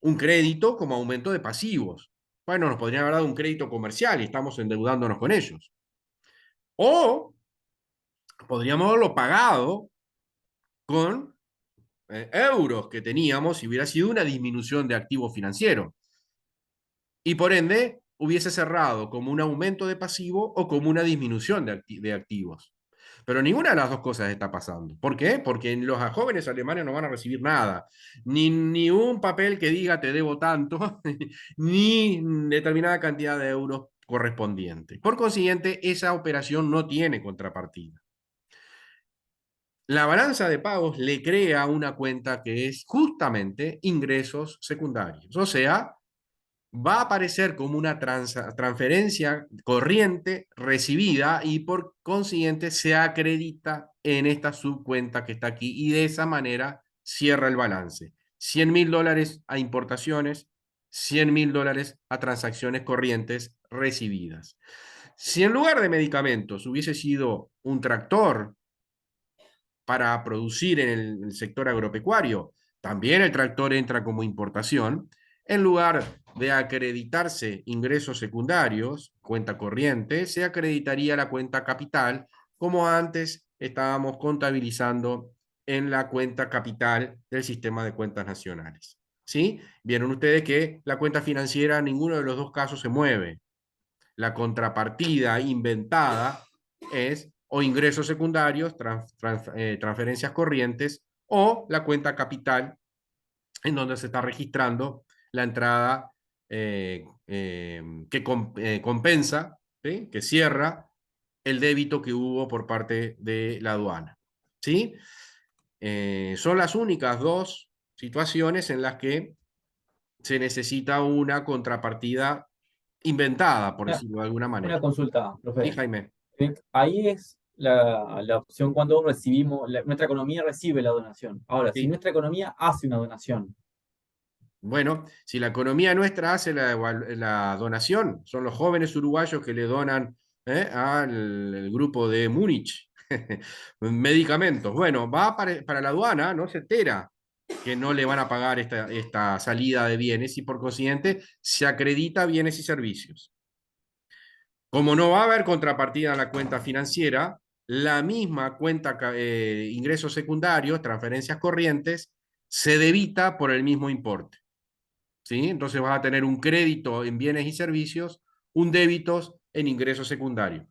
un crédito como aumento de pasivos, bueno, nos podrían haber dado un crédito comercial y estamos endeudándonos con ellos. O podríamos haberlo pagado con euros que teníamos si hubiera sido una disminución de activo financiero. Y por ende, hubiese cerrado como un aumento de pasivo o como una disminución de activos. Pero ninguna de las dos cosas está pasando. ¿Por qué? Porque los jóvenes alemanes no van a recibir nada. Ni un papel que diga te debo tanto, ni determinada cantidad de euros correspondiente. Por consiguiente, esa operación no tiene contrapartida. La balanza de pagos le crea una cuenta que es justamente ingresos secundarios. O sea, va a aparecer como una transferencia corriente recibida y por consiguiente se acredita en esta subcuenta que está aquí y de esa manera cierra el balance. $100.000 a importaciones, $100.000 a transacciones corrientes recibidas. Si en lugar de medicamentos hubiese sido un tractor para producir en el sector agropecuario, también el tractor entra como importación. En lugar de acreditarse ingresos secundarios, cuenta corriente, se acreditaría la cuenta capital, como antes estábamos contabilizando en la cuenta capital del sistema de cuentas nacionales. ¿Sí? Vieron ustedes que la cuenta financiera en ninguno de los dos casos se mueve. La contrapartida inventada es o ingresos secundarios, transferencias corrientes, o la cuenta capital, en donde se está registrando la entrada que compensa, ¿sí? Que cierra el débito que hubo por parte de la aduana. ¿Sí? Son las únicas dos situaciones en las que se necesita una contrapartida inventada, por Una, decirlo de alguna una manera. consulta, Sí, profe. Jaime. Ahí es la opción cuando recibimos, nuestra economía recibe la donación. Ahora, si Sí. nuestra economía hace una donación, Bueno, si la economía nuestra hace la donación, son los jóvenes uruguayos que le donan al el grupo de Múnich medicamentos. Bueno, va para la aduana, no se entera que no le van a pagar esta salida de bienes y por consiguiente se acredita bienes y servicios. Como no va a haber contrapartida en la cuenta financiera, la misma cuenta ingresos secundarios, transferencias corrientes, se debita por el mismo importe. ¿Sí? Entonces vas a tener un crédito en bienes y servicios, un débito en ingresos secundarios.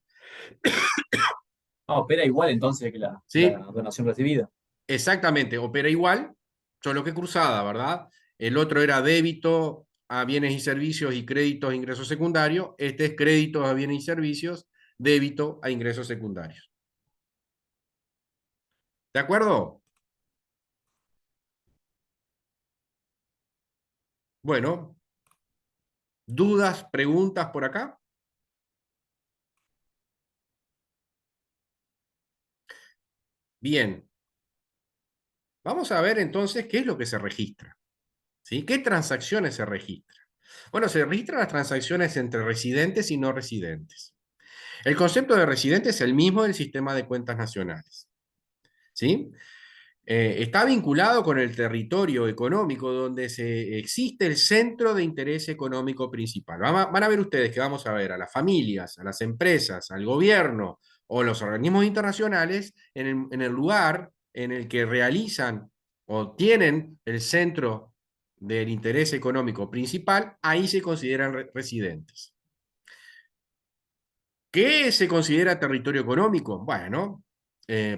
opera igual entonces que la ¿Sí? donación recibida. Exactamente, opera igual, solo que cruzada, ¿verdad? El otro era débito a bienes y servicios y créditos a ingresos secundarios. Este es créditos a bienes y servicios, débito a ingresos secundarios. ¿De acuerdo? Bueno, ¿dudas, preguntas por acá? Bien, vamos a ver entonces qué es lo que se registra. ¿Sí? ¿Qué transacciones se registran? Bueno, se registran las transacciones entre residentes y no residentes. El concepto de residente es el mismo del sistema de cuentas nacionales. ¿Sí? Está vinculado con el territorio económico donde existe el centro de interés económico principal. Van a ver ustedes que vamos a ver a las familias, a las empresas, al gobierno o los organismos internacionales en el lugar en el que realizan o tienen el centro del interés económico principal, ahí se consideran residentes. ¿Qué se considera territorio económico? Bueno,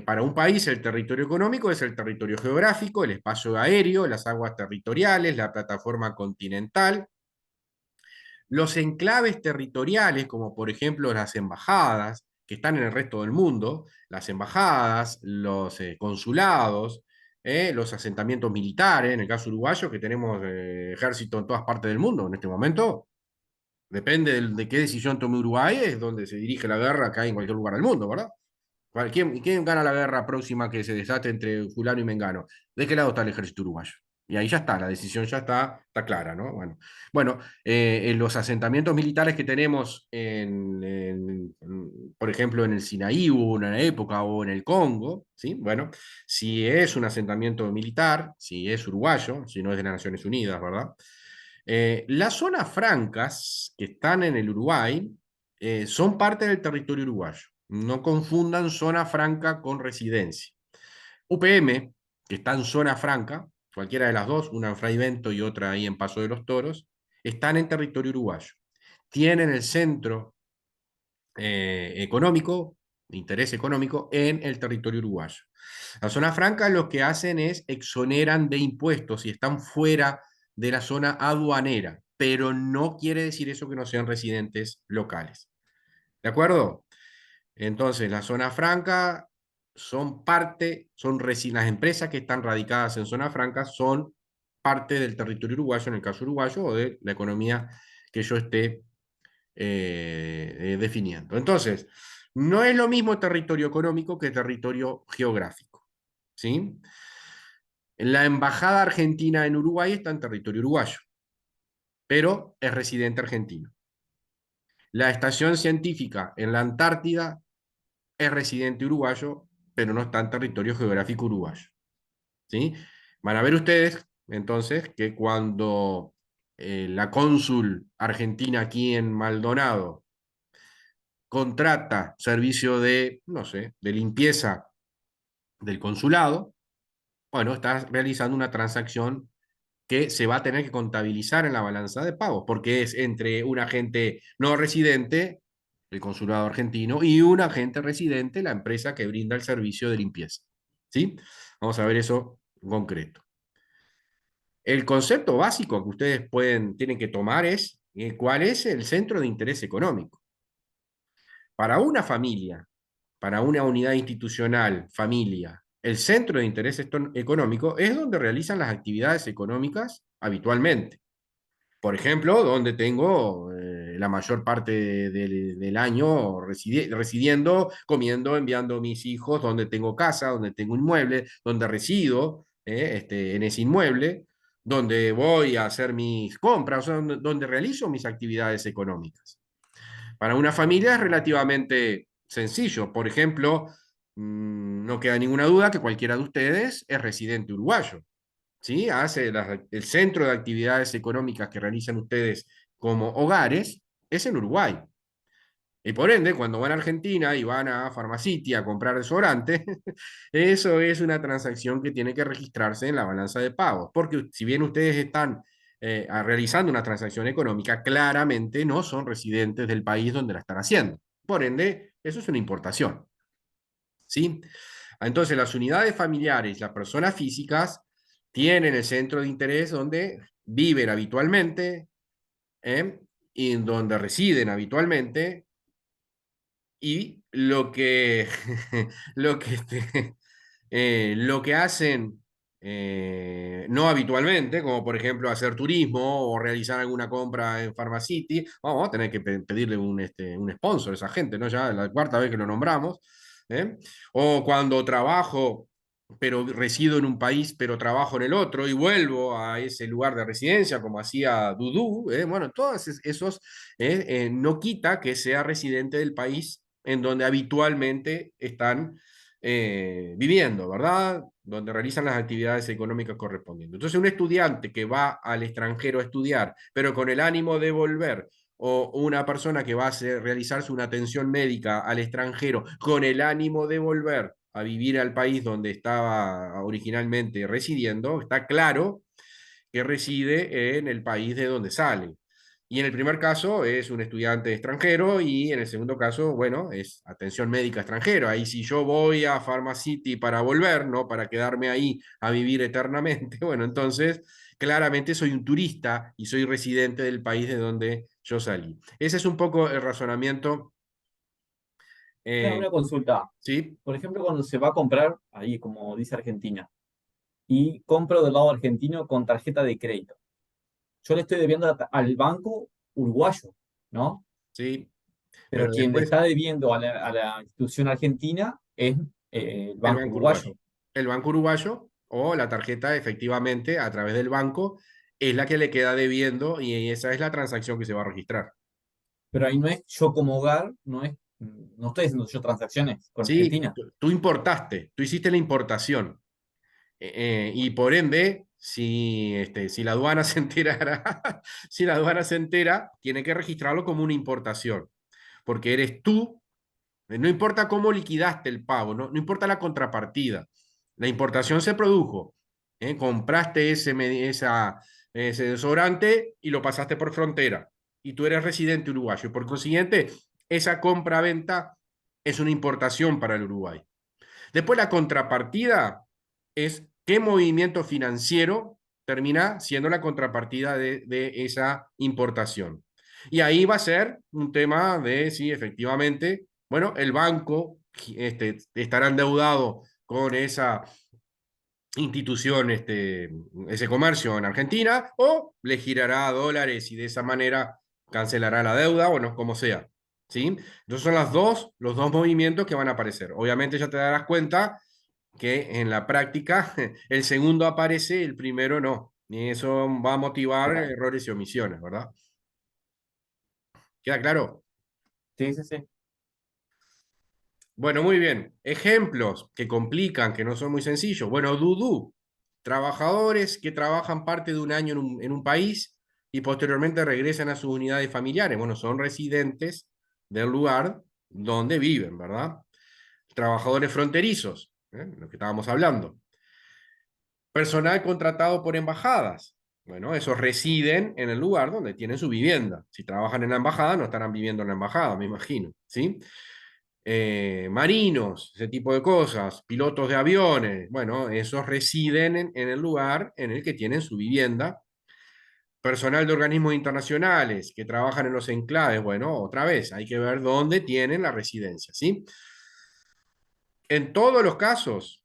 para un país el territorio económico es el territorio geográfico, el espacio aéreo, las aguas territoriales, la plataforma continental, los enclaves territoriales, como por ejemplo las embajadas, que están en el resto del mundo, las embajadas, los consulados, los asentamientos militares, en el caso uruguayo, que tenemos ejército en todas partes del mundo en este momento. Depende de qué decisión tome Uruguay, es donde se dirige la guerra acá en cualquier lugar del mundo, ¿verdad? ¿Quién gana la guerra próxima que se desate entre Fulano y Mengano? ¿De qué lado está el ejército uruguayo? Y ahí ya está, la decisión ya está clara, ¿no? Bueno, en los asentamientos militares que tenemos, por ejemplo, en el Sinaí hubo una época, o en el Congo, ¿sí? Bueno, si es un asentamiento militar, si es uruguayo, si no es de las Naciones Unidas, ¿verdad? Las zonas francas que están en el Uruguay son parte del territorio uruguayo. No confundan zona franca con residencia. UPM, que está en zona franca, cualquiera de las dos, una en Fray Bento y otra ahí en Paso de los Toros, están en territorio uruguayo. Tienen el centro económico, interés económico, en el territorio uruguayo. La zona franca lo que hacen es exoneran de impuestos y están fuera de la zona aduanera, pero no quiere decir eso que no sean residentes locales. ¿De acuerdo? Entonces, la zona franca son parte, las empresas que están radicadas en zona franca son parte del territorio uruguayo, en el caso uruguayo, o de la economía que yo esté definiendo. Entonces, no es lo mismo territorio económico que territorio geográfico. ¿Sí? La embajada argentina en Uruguay está en territorio uruguayo, pero es residente argentino. La estación científica en la Antártida es residente uruguayo, pero no está en territorio geográfico uruguayo. ¿Sí? Van a ver ustedes, entonces, que cuando la cónsul argentina aquí en Maldonado contrata servicio de, no sé, de limpieza del consulado, bueno, está realizando una transacción que se va a tener que contabilizar en la balanza de pagos, porque es entre un agente no residente, el consulado argentino, y un agente residente, la empresa que brinda el servicio de limpieza. ¿Sí? Vamos a ver eso en concreto. El concepto básico que ustedes tienen que tomar es cuál es el centro de interés económico. Para una familia, para una unidad institucional, familia, el centro de interés económico es donde realizan las actividades económicas habitualmente. Por ejemplo, donde tengo la mayor parte del año residiendo, comiendo, enviando a mis hijos, donde tengo casa, donde tengo inmueble, donde resido en ese inmueble, donde voy a hacer mis compras, o sea, donde realizo mis actividades económicas. Para una familia es relativamente sencillo. Por ejemplo, no queda ninguna duda que cualquiera de ustedes es residente uruguayo. ¿Sí? El centro de actividades económicas que realizan ustedes como hogares es en Uruguay. Y por ende, cuando van a Argentina y van a Pharmacity a comprar desodorante, eso es una transacción que tiene que registrarse en la balanza de pagos, porque si bien ustedes están realizando una transacción económica, claramente no son residentes del país donde la están haciendo. Por ende, eso es una importación. ¿Sí? Entonces, las unidades familiares, las personas físicas, tienen el centro de interés donde viven habitualmente, ¿eh? Y en donde residen habitualmente, y lo que, lo que hacen no habitualmente, como por ejemplo hacer turismo o realizar alguna compra en Pharmacity, vamos a tener que pedirle un sponsor a esa gente, ¿no? Ya la cuarta vez que lo nombramos. ¿Eh? O cuando trabajo, pero resido en un país, pero trabajo en el otro y vuelvo a ese lugar de residencia, como hacía Dudú, bueno, todos esos no quita que sea residente del país en donde habitualmente están viviendo, ¿verdad? Donde realizan las actividades económicas correspondientes. Entonces, un estudiante que va al extranjero a estudiar, pero con el ánimo de volver, o una persona que va a realizarse una atención médica al extranjero con el ánimo de volver a vivir al país donde estaba originalmente residiendo, está claro que reside en el país de donde sale. Y en el primer caso es un estudiante extranjero y en el segundo caso, bueno, es atención médica extranjero. Ahí si yo voy a Pharmacity para volver, ¿no? Para quedarme ahí a vivir eternamente, bueno, entonces claramente soy un turista y soy residente del país de donde yo salí. Ese es un poco el razonamiento, Una consulta. ¿sí? Por ejemplo, cuando se va a comprar, ahí como dice Argentina, y compro del lado argentino con tarjeta de crédito. Yo le estoy debiendo al banco uruguayo, ¿no? ¿Sí? Pero Pero quien le después está debiendo a la institución argentina es el el banco Banco Uruguayo. uruguayo. El Banco Uruguayo o la tarjeta efectivamente a través del banco es la que le queda debiendo y esa es la transacción que se va a registrar. Pero ahí no es yo como hogar, no estoy haciendo yo transacciones con Sí, Argentina. tú importaste, tú hiciste la importación y por ende, si la aduana se enterara, si la aduana se entera, tiene que registrarlo como una importación, porque eres tú. No importa cómo liquidaste el pago, no importa la contrapartida. La importación se produjo. Compraste ese desodorante y lo pasaste por frontera. Y tú eres residente uruguayo. Por consiguiente, esa compra-venta es una importación para el Uruguay. Después la contrapartida es qué movimiento financiero termina siendo la contrapartida de esa importación. Y ahí va a ser un tema de si efectivamente, bueno, el banco estará endeudado con esa institución, ese comercio en Argentina, o le girará a dólares y de esa manera cancelará la deuda, bueno, como sea. ¿Sí? Entonces son los dos movimientos que van a aparecer. Obviamente ya te darás cuenta que en la práctica el segundo aparece, el primero no. Y eso va a motivar Total. errores y omisiones, ¿verdad? ¿Queda claro? Sí, sí, sí. Bueno, muy bien. Ejemplos que complican, que no son muy sencillos. Bueno, Dudú, trabajadores que trabajan parte de un año en un país y posteriormente regresan a sus unidades familiares. Bueno, son residentes del lugar donde viven, ¿verdad? Trabajadores fronterizos, lo que estábamos hablando. Personal contratado por embajadas. Bueno, esos residen en el lugar donde tienen su vivienda. Si trabajan en la embajada, no estarán viviendo en la embajada, me imagino, ¿sí? Marinos, ese tipo de cosas, pilotos de aviones, bueno, esos residen en el lugar en el que tienen su vivienda. Personal de organismos internacionales que trabajan en los enclaves, bueno, otra vez, hay que ver dónde tienen la residencia, ¿sí? En todos los casos,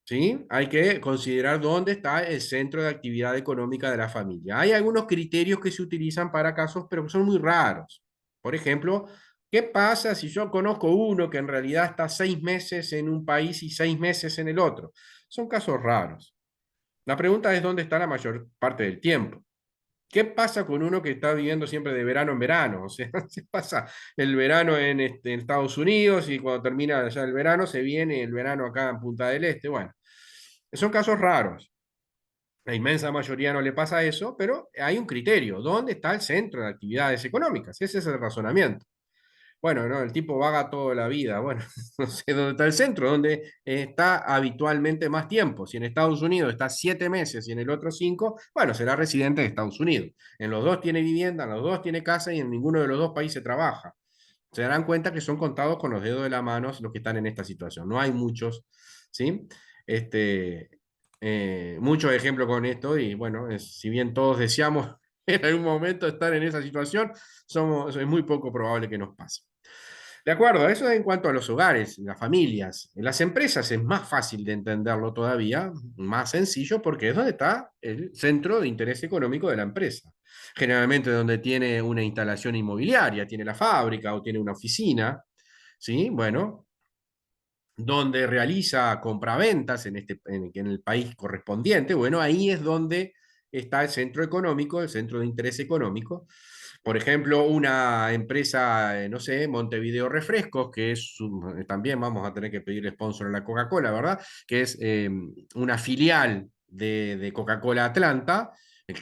¿sí? Hay que considerar dónde está el centro de actividad económica de la familia. Hay algunos criterios que se utilizan para casos, pero son muy raros. Por ejemplo, ¿qué pasa si yo conozco uno que en realidad está 6 meses en un país y 6 meses en el otro? Son casos raros. La pregunta es dónde está la mayor parte del tiempo. ¿Qué pasa con uno que está viviendo siempre de verano en verano? O sea, se pasa el verano en Estados Unidos y cuando termina ya el verano se viene el verano acá en Punta del Este. Bueno, son casos raros. La inmensa mayoría no le pasa eso, pero hay un criterio. ¿Dónde está el centro de actividades económicas? Ese es el razonamiento. Bueno, no, el tipo vaga toda la vida. Bueno, no sé dónde está el centro, dónde está habitualmente más tiempo. Si en Estados Unidos está 7 meses y en el otro 5, bueno, será residente de Estados Unidos. En los dos tiene vivienda, en los dos tiene casa y en ninguno de los dos países trabaja. Se darán cuenta que son contados con los dedos de la mano los que están en esta situación. No hay muchos, ¿sí? Este, muchos ejemplos con esto y bueno, si bien todos deseamos en algún momento estar en esa situación, es muy poco probable que nos pase. De acuerdo, eso es en cuanto a los hogares, las familias. En las empresas es más fácil de entenderlo todavía, más sencillo, porque es donde está el centro de interés económico de la empresa. Generalmente donde tiene una instalación inmobiliaria, tiene la fábrica o tiene una oficina, ¿sí? Bueno, donde realiza compraventas en el país correspondiente, bueno, ahí es donde está el centro económico, el centro de interés económico. Por ejemplo, una empresa, no sé, Montevideo Refrescos, que también vamos a tener que pedir sponsor a la Coca-Cola, ¿verdad? Que es una filial de Coca-Cola Atlanta.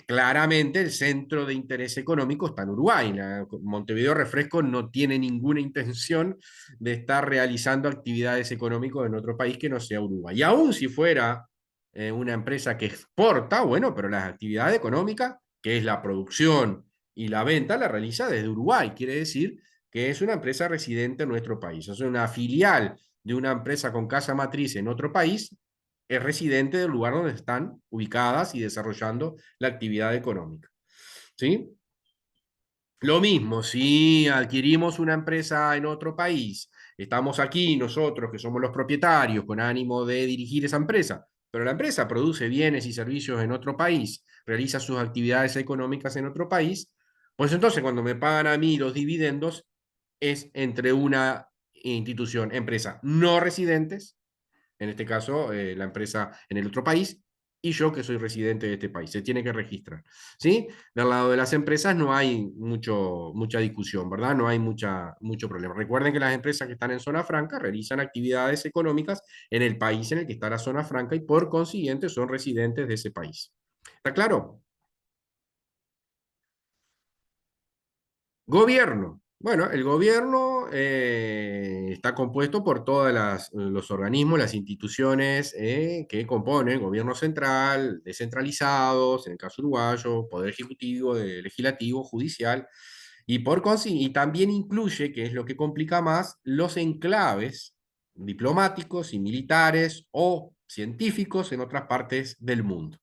Claramente el centro de interés económico está en Uruguay. Montevideo Refrescos no tiene ninguna intención de estar realizando actividades económicas en otro país que no sea Uruguay. Y aún si fuera una empresa que exporta, bueno, pero las actividades económicas, que es la producción y la venta, la realiza desde Uruguay. Quiere decir que es una empresa residente en nuestro país. Es una filial de una empresa con casa matriz en otro país, es residente del lugar donde están ubicadas y desarrollando la actividad económica. ¿Sí? Lo mismo, si adquirimos una empresa en otro país, estamos aquí nosotros que somos los propietarios con ánimo de dirigir esa empresa, pero la empresa produce bienes y servicios en otro país, realiza sus actividades económicas en otro país, pues entonces cuando me pagan a mí los dividendos es entre una institución, empresa no residentes, en este caso la empresa en el otro país, y yo que soy residente de este país. Se tiene que registrar. ¿Sí? Del lado de las empresas no hay mucha discusión, ¿verdad? No hay mucho problema. Recuerden que las empresas que están en zona franca realizan actividades económicas en el país en el que está la zona franca y por consiguiente son residentes de ese país. ¿Está claro? Gobierno. Bueno, el gobierno está compuesto por todos los organismos, las instituciones que componen gobierno central, descentralizados, en el caso uruguayo, poder ejecutivo, legislativo, judicial, y también incluye, que es lo que complica más, los enclaves diplomáticos y militares o científicos en otras partes del mundo.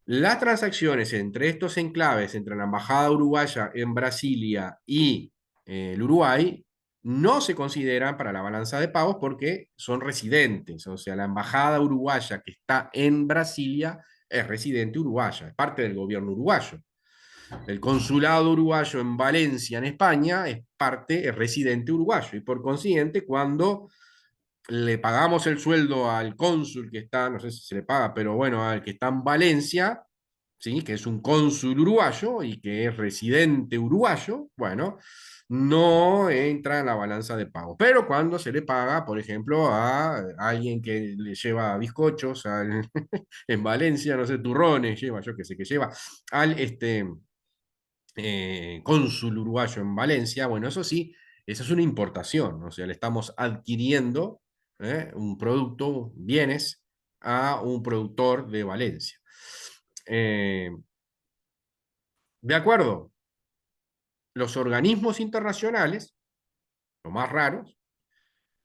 Las transacciones entre estos enclaves, entre la Embajada Uruguaya en Brasilia y el Uruguay, no se consideran para la balanza de pagos porque son residentes. O sea, la Embajada Uruguaya que está en Brasilia es residente uruguaya, es parte del gobierno uruguayo. El consulado uruguayo en Valencia, en España, es residente uruguayo. Y por consiguiente, cuando le pagamos el sueldo al cónsul que está, no sé si se le paga, pero bueno, al que está en Valencia, ¿sí? Que es un cónsul uruguayo y que es residente uruguayo, bueno, no entra en la balanza de pago. Pero cuando se le paga, por ejemplo, a alguien que le lleva bizcochos en Valencia, no sé, turrones, lleva, yo qué sé, que lleva al cónsul uruguayo en Valencia, bueno, eso sí, esa es una importación, o sea, le estamos adquiriendo un producto, bienes, a un productor de Valencia. Eh, de acuerdo, los organismos internacionales, los más raros,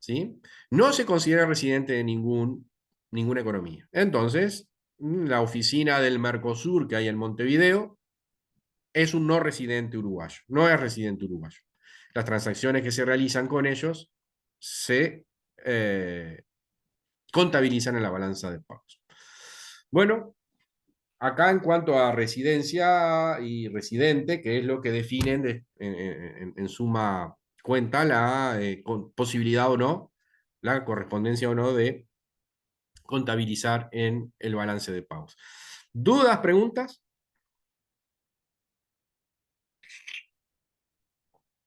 ¿sí? No se considera residente de ninguna economía. Entonces, la oficina del Mercosur que hay en Montevideo es un no residente uruguayo, no es residente uruguayo. Las transacciones que se realizan con ellos se contabilizan en la balanza de pagos. Bueno, acá en cuanto a residencia y residente, que es lo que definen en suma cuenta la posibilidad o no, la correspondencia o no de contabilizar en el balance de pagos. ¿Dudas, preguntas?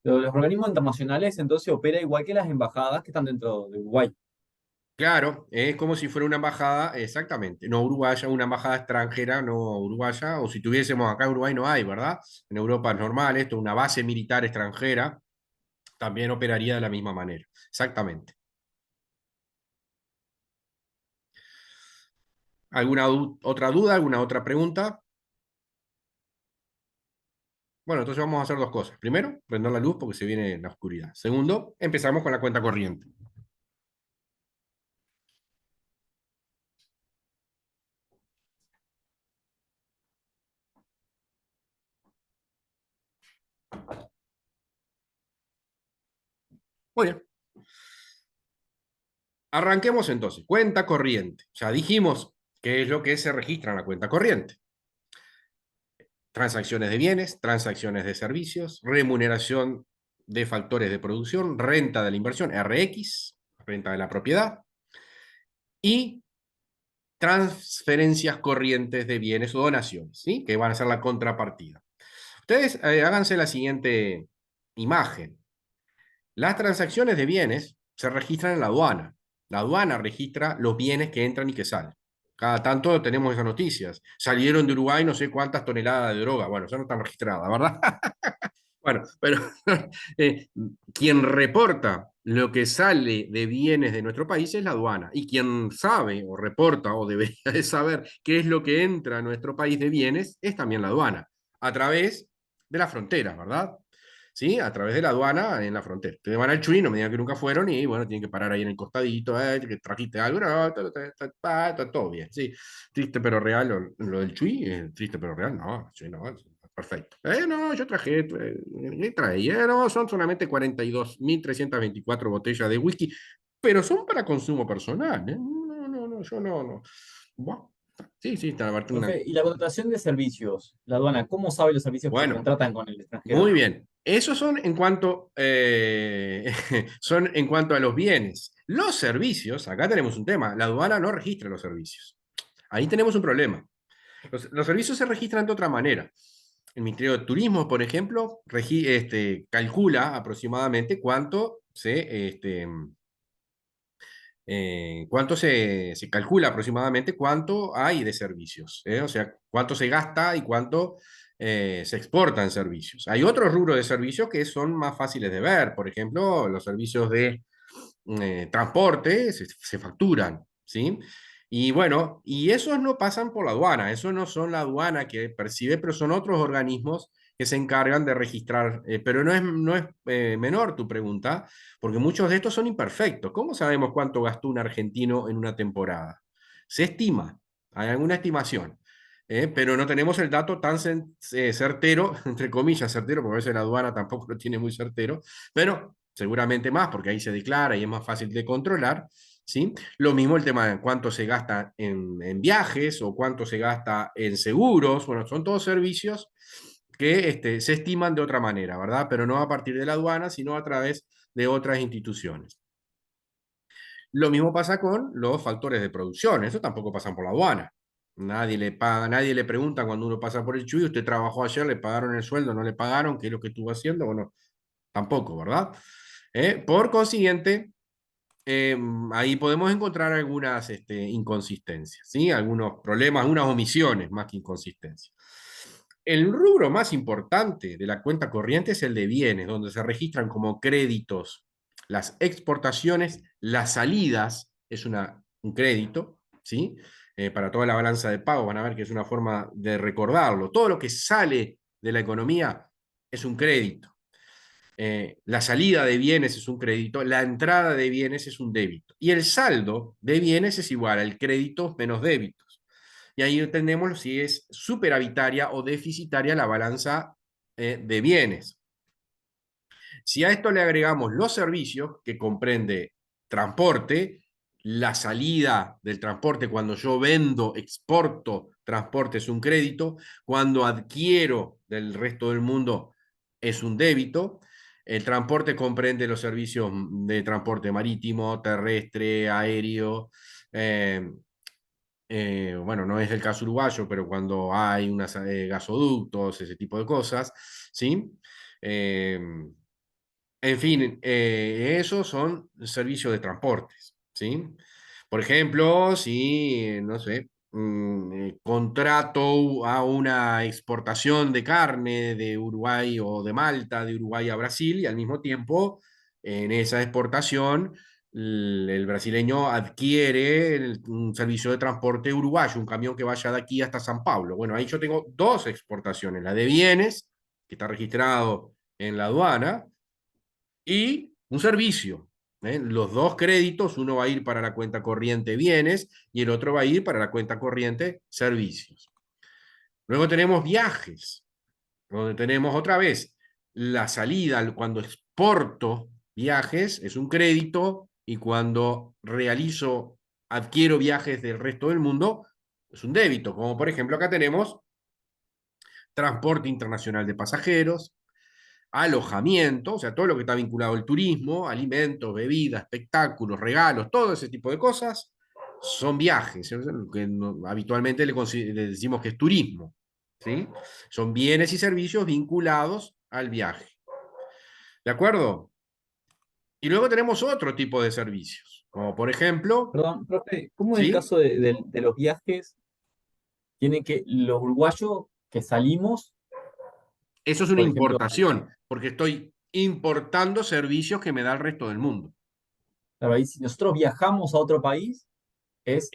Los organismos internacionales entonces opera igual que las embajadas que están dentro de Uruguay. Claro, es como si fuera una embajada, exactamente, no uruguaya, una embajada extranjera, no uruguaya, o si tuviésemos acá en Uruguay no hay, ¿verdad? En Europa es normal esto, una base militar extranjera también operaría de la misma manera, exactamente. ¿Alguna otra duda, alguna otra pregunta? Bueno, entonces vamos a hacer dos cosas. Primero, prender la luz porque se viene la oscuridad. Segundo, empezamos con la cuenta corriente. Muy bien. Arranquemos entonces. Cuenta corriente. Ya dijimos qué es lo que se registra en la cuenta corriente. Transacciones de bienes, transacciones de servicios, remuneración de factores de producción, renta de la inversión, RX, renta de la propiedad, y transferencias corrientes de bienes o donaciones, ¿sí? Que van a ser la contrapartida. Ustedes háganse la siguiente imagen. Las transacciones de bienes se registran en la aduana. La aduana registra los bienes que entran y que salen. Cada tanto tenemos esas noticias. Salieron de Uruguay no sé cuántas toneladas de droga. Bueno, eso no están registradas, ¿verdad? Bueno, pero eh, quien reporta lo que sale de bienes de nuestro país es la aduana. Y quien sabe o reporta o debería de saber qué es lo que entra a nuestro país de bienes es también la aduana, a través de las fronteras, ¿verdad? ¿Sí? A través de la aduana en la frontera. Ustedes van al Chuy, no me digan que nunca fueron, y bueno, tienen que parar ahí en el costadito, que trajiste algo, no, está todo bien, sí. Triste pero real, lo del Chuy, triste pero real, no, sí, no, perfecto. No, yo traje, traía, no, son solamente 42.324 botellas de whisky, pero son para consumo personal, ¿eh? No, no, no, yo no, no. Buah, sí, sí, está una. Profe, y la contratación de servicios, la aduana, ¿cómo sabe los servicios que Bueno, contratan con el extranjero? muy bien. Esos son en cuanto, son en cuanto a los bienes. Los servicios, acá tenemos un tema, la aduana no registra los servicios. Ahí tenemos un problema. Los servicios se registran de otra manera. El Ministerio de Turismo, por ejemplo, calcula aproximadamente cuánto se calcula aproximadamente cuánto hay de servicios, ¿eh? O sea, cuánto se gasta y cuánto se exporta en servicios. Hay otros rubros de servicios que son más fáciles de ver, por ejemplo, los servicios de transporte se facturan, ¿sí? Y bueno, y esos no pasan por la aduana, esos no son la aduana que percibe, pero son otros organismos que se encargan de registrar. Pero no es menor tu pregunta, porque muchos de estos son imperfectos. ¿Cómo sabemos cuánto gastó un argentino en una temporada? Se estima, hay alguna estimación. Pero no tenemos el dato tan certero, entre comillas, certero, porque a veces la aduana tampoco lo tiene muy certero, pero seguramente más, porque ahí se declara y es más fácil de controlar, ¿sí? Lo mismo el tema de cuánto se gasta en viajes o cuánto se gasta en seguros, bueno, son todos servicios que se estiman de otra manera, ¿verdad? Pero no a partir de la aduana, sino a través de otras instituciones. Lo mismo pasa con los factores de producción, eso tampoco pasan por la aduana. Nadie le paga, nadie le pregunta cuando uno pasa por el Chuy, usted trabajó ayer, le pagaron el sueldo, no le pagaron, qué es lo que estuvo haciendo, bueno, tampoco, ¿verdad? Por consiguiente, ahí podemos encontrar algunas inconsistencias, ¿sí? Algunos problemas, unas omisiones más que inconsistencias. El rubro más importante de la cuenta corriente es el de bienes, donde se registran como créditos las exportaciones, las salidas, es un crédito, ¿sí? Para toda la balanza de pago, van a ver que es una forma de recordarlo. Todo lo que sale de la economía es un crédito. La salida de bienes es un crédito, la entrada de bienes es un débito. Y el saldo de bienes es igual al crédito menos débitos. Y ahí entendemos si es superavitaria o deficitaria la balanza de bienes. Si a esto le agregamos los servicios, que comprende transporte, la salida del transporte, cuando yo vendo, exporto, transporte es un crédito, cuando adquiero del resto del mundo es un débito. El transporte comprende los servicios de transporte marítimo, terrestre, aéreo. Eh, bueno, no es el caso uruguayo, pero cuando hay unos gasoductos, ese tipo de cosas, ¿sí? Eh, en fin, esos son servicios de transportes, ¿sí? Por ejemplo, si, no sé, contrato a una exportación de carne de Uruguay o de Malta, de Uruguay a Brasil, y al mismo tiempo, en esa exportación, el brasileño adquiere un servicio de transporte uruguayo, un camión que vaya de aquí hasta San Pablo. Bueno, ahí yo tengo dos exportaciones, la de bienes, que está registrado en la aduana, y un servicio. Los dos créditos, uno va a ir para la cuenta corriente bienes y el otro va a ir para la cuenta corriente servicios. Luego tenemos viajes, donde tenemos otra vez la salida, cuando exporto viajes es un crédito y cuando realizo, adquiero viajes del resto del mundo es un débito, como por ejemplo acá tenemos transporte internacional de pasajeros, alojamiento, o sea, todo lo que está vinculado al turismo, alimentos, bebidas, espectáculos, regalos, todo ese tipo de cosas, son viajes, lo que habitualmente le decimos que es turismo, ¿sí? Son bienes y servicios vinculados al viaje. ¿De acuerdo? Y luego tenemos otro tipo de servicios, como por ejemplo, Perdón, profe, ¿cómo es el ¿sí? caso de los viajes? Tienen que, los uruguayos que salimos, Eso es una por ejemplo, importación, porque estoy importando servicios que me da el resto del mundo. claro, ahí si nosotros viajamos a otro país, es,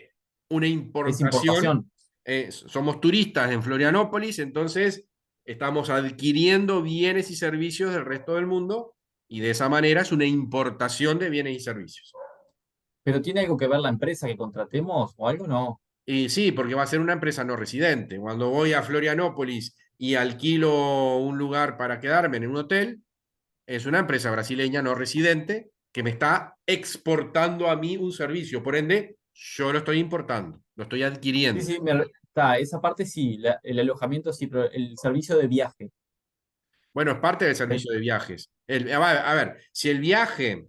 Una es importación. importación. Somos turistas en Florianópolis, entonces estamos adquiriendo bienes y servicios del resto del mundo y de esa manera es una importación de bienes y servicios. Pero ¿tiene algo que ver la empresa que contratemos o algo? No. Y sí, porque va a ser una empresa no residente. Cuando voy a Florianópolis y alquilo un lugar para quedarme en un hotel, es una empresa brasileña no residente que me está exportando a mí un servicio. Por ende, yo lo estoy importando, lo estoy Sí, adquiriendo. sí, esa parte sí, el alojamiento sí, pero el servicio de viaje. Bueno, es parte del El- servicio de viajes. A ver, si el viaje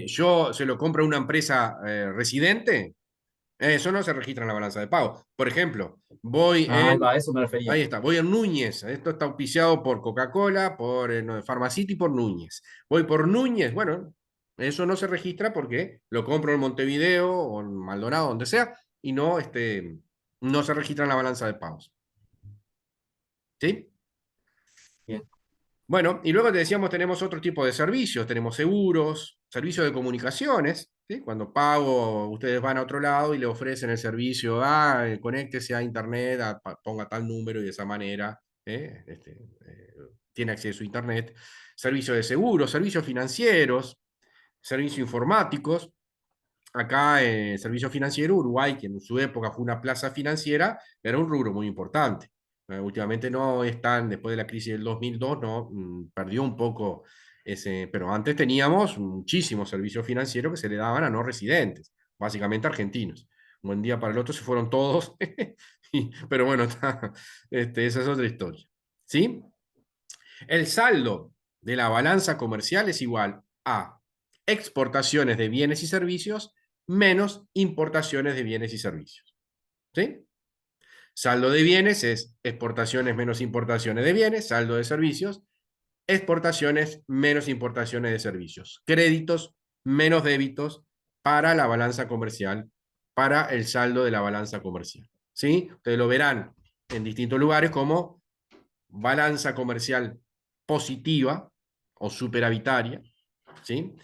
yo se lo compro a una empresa residente, eso no se registra en la balanza de pago. Por ejemplo, ahí va, a eso me refería. ahí está, voy en Núñez, esto está auspiciado por Coca-Cola, por no, Pharmacity y por Núñez. Voy por Núñez, bueno, eso no se registra porque lo compro en Montevideo o en Maldonado, donde sea, y no, no se registra en la balanza de pagos. ¿Sí? Bien. Bueno, y luego te decíamos, tenemos otro tipo de servicios, tenemos seguros, servicios de comunicaciones, ¿sí? Cuando pago, ustedes van a otro lado y le ofrecen el servicio, conéctese a internet, ponga tal número y de esa manera tiene acceso a internet. Servicios de seguros, servicios financieros, servicios informáticos. Acá, servicio financiero, Uruguay, que en su época fue una plaza financiera, era un rubro muy importante. Últimamente no están, después de la crisis del 2002, no, perdió un poco ese, pero antes teníamos muchísimos servicios financieros que se le daban a no residentes, básicamente argentinos. Un buen día para el otro se fueron todos, pero bueno, esa es otra historia. ¿Sí? El saldo de la balanza comercial es igual a exportaciones de bienes y servicios menos importaciones de bienes y servicios. ¿Sí? Saldo de bienes es exportaciones menos importaciones de bienes, saldo de servicios, exportaciones menos importaciones de servicios, créditos menos débitos para la balanza comercial, para el saldo de la balanza comercial. ¿Sí? Ustedes lo verán en distintos lugares como balanza comercial positiva o superavitaria, ¿sí?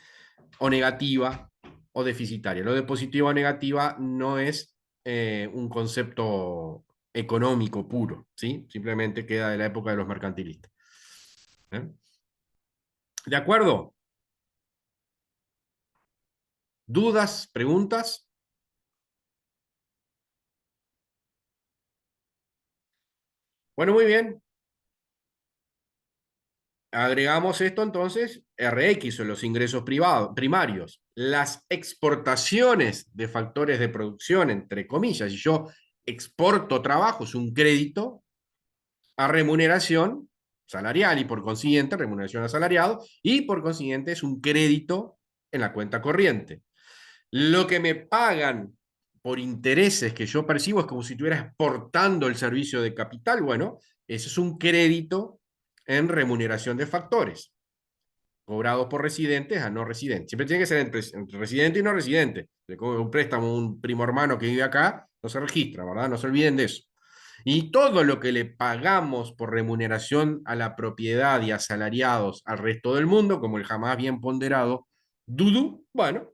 O negativa o deficitaria. Lo de positiva o negativa no es un concepto económico puro, ¿sí? Simplemente queda de la época de los mercantilistas. ¿Eh? ¿De acuerdo? ¿Dudas? ¿Preguntas? Bueno, muy bien. Agregamos esto entonces, RX o los ingresos primarios, las exportaciones de factores de producción, entre comillas. Si yo exporto trabajo, es un crédito a remuneración salarial y por consiguiente remuneración asalariado y por consiguiente es un crédito en la cuenta corriente. Lo que me pagan por intereses que yo percibo es como si estuviera exportando el servicio de capital. Bueno, eso es un crédito en remuneración de factores cobrados por residentes a no residentes. Siempre tiene que ser entre residente y no residente. Un préstamo, un primo hermano que vive acá, no se registra, ¿verdad? No se olviden de eso. Y todo lo que le pagamos por remuneración a la propiedad y asalariados al resto del mundo, como el jamás bien ponderado Dudu, bueno,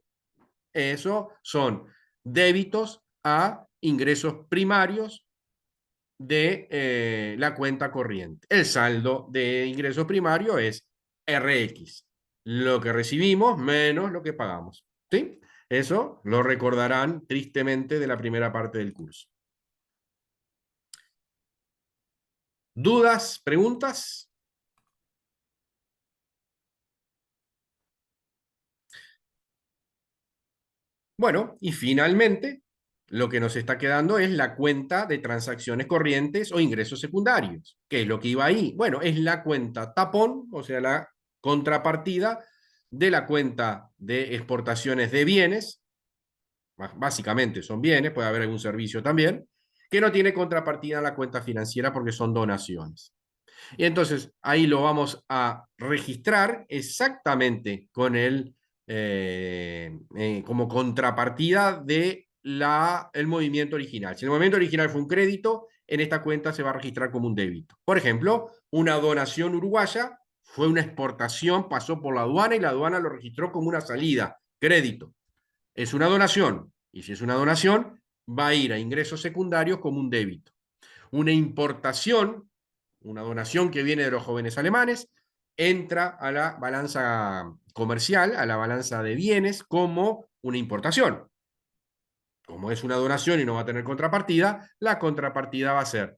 eso son débitos a ingresos primarios de la cuenta corriente. El saldo de ingreso primario es RX, lo que recibimos menos lo que pagamos. ¿Sí? Eso lo recordarán tristemente de la primera parte del curso. ¿Dudas? ¿Preguntas? Bueno, y finalmente, lo que nos está quedando es la cuenta de transacciones corrientes o ingresos secundarios. ¿Qué es lo que iba ahí? Bueno, es la cuenta tapón, o sea, la contrapartida de la cuenta de exportaciones de bienes, básicamente son bienes, puede haber algún servicio también, que no tiene contrapartida en la cuenta financiera porque son donaciones. Y entonces ahí lo vamos a registrar exactamente con como contrapartida de el movimiento original. Si el movimiento original fue un crédito, en esta cuenta se va a registrar como un débito. Por ejemplo, una donación uruguaya fue una exportación, pasó por la aduana y la aduana lo registró como una salida, crédito. Es una donación, y si es una donación, va a ir a ingresos secundarios como un débito. Una importación, una donación que viene de los jóvenes alemanes, entra a la balanza comercial, a la balanza de bienes, como una importación. Como es una donación y no va a tener contrapartida, la contrapartida va a ser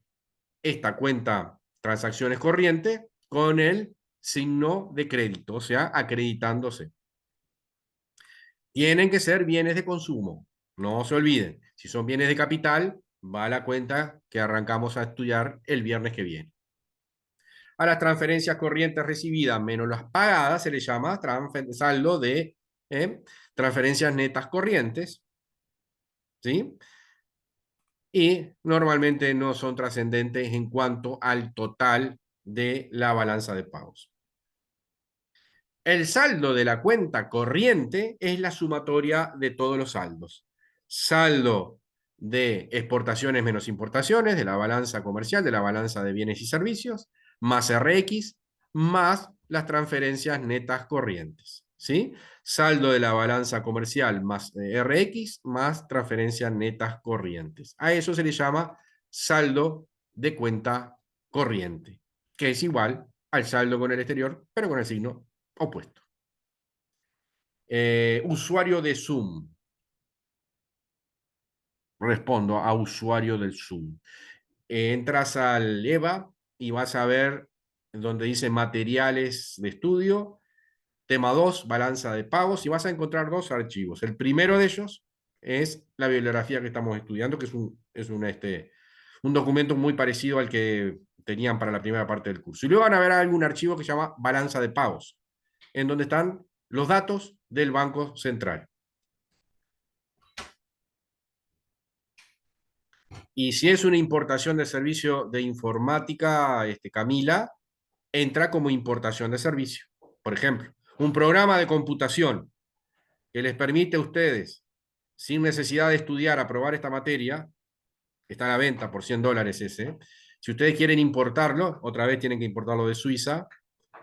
esta cuenta transacciones corrientes con el signo de crédito, o sea, acreditándose. Tienen que ser bienes de consumo, no se olviden. Si son bienes de capital, va a la cuenta que arrancamos a estudiar el viernes que viene. A las transferencias corrientes recibidas menos las pagadas se le llama saldo de transferencias netas corrientes, ¿sí? Y normalmente no son trascendentes en cuanto al total de la balanza de pagos. El saldo de la cuenta corriente es la sumatoria de todos los saldos. Saldo de exportaciones menos importaciones, de la balanza comercial, de la balanza de bienes y servicios, más RX, más las transferencias netas corrientes. ¿Sí? Saldo de la balanza comercial más RX, más transferencias netas corrientes. A eso se le llama saldo de cuenta corriente, que es igual al saldo con el exterior, pero con el signo opuesto. Usuario de Zoom. Respondo a usuario del Zoom. Entras al EVA y vas a ver donde dice materiales de estudio, tema 2, balanza de pagos, y vas a encontrar dos archivos. El primero de ellos es la bibliografía que estamos estudiando, que un documento muy parecido al que tenían para la primera parte del curso. Y luego van a ver algún archivo que se llama balanza de pagos, en donde están los datos del Banco Central. Y si es una importación de servicio de informática, Camila, entra como importación de servicio. Por ejemplo, un programa de computación que les permite a ustedes, sin necesidad de estudiar, aprobar esta materia, está a la venta por $100 ese. Si ustedes quieren importarlo, otra vez tienen que importarlo de Suiza,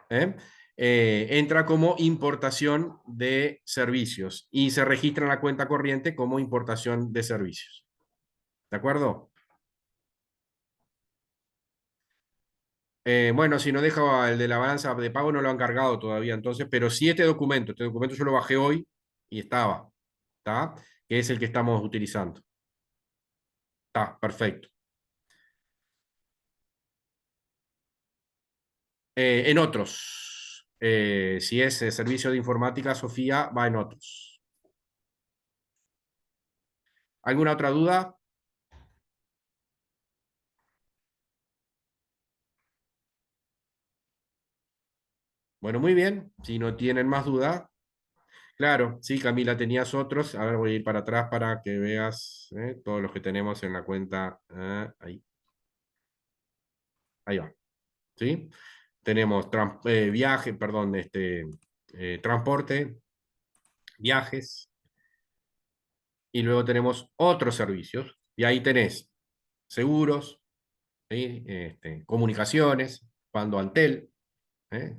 ¿eh? Entra como importación de servicios y se registra en la cuenta corriente como importación de servicios. ¿De acuerdo? Bueno, si no deja el de la balanza de pago, no lo han cargado todavía, entonces, pero sí este documento yo lo bajé hoy y estaba, ¿está? Que es el que estamos utilizando. Está, perfecto. En otros, si es servicio de informática, Sofía, va en otros. ¿Alguna otra duda? Bueno, muy bien. Si no tienen más duda, claro, sí, Camila, tenías otros. A ver, voy a ir para atrás para que veas todos los que tenemos en la cuenta. Ahí, ahí va. ¿Sí? Tenemos viaje, perdón, transporte, viajes, y luego tenemos otros servicios. Y ahí tenés seguros, ¿sí? Comunicaciones, cuando Antel. ¿eh?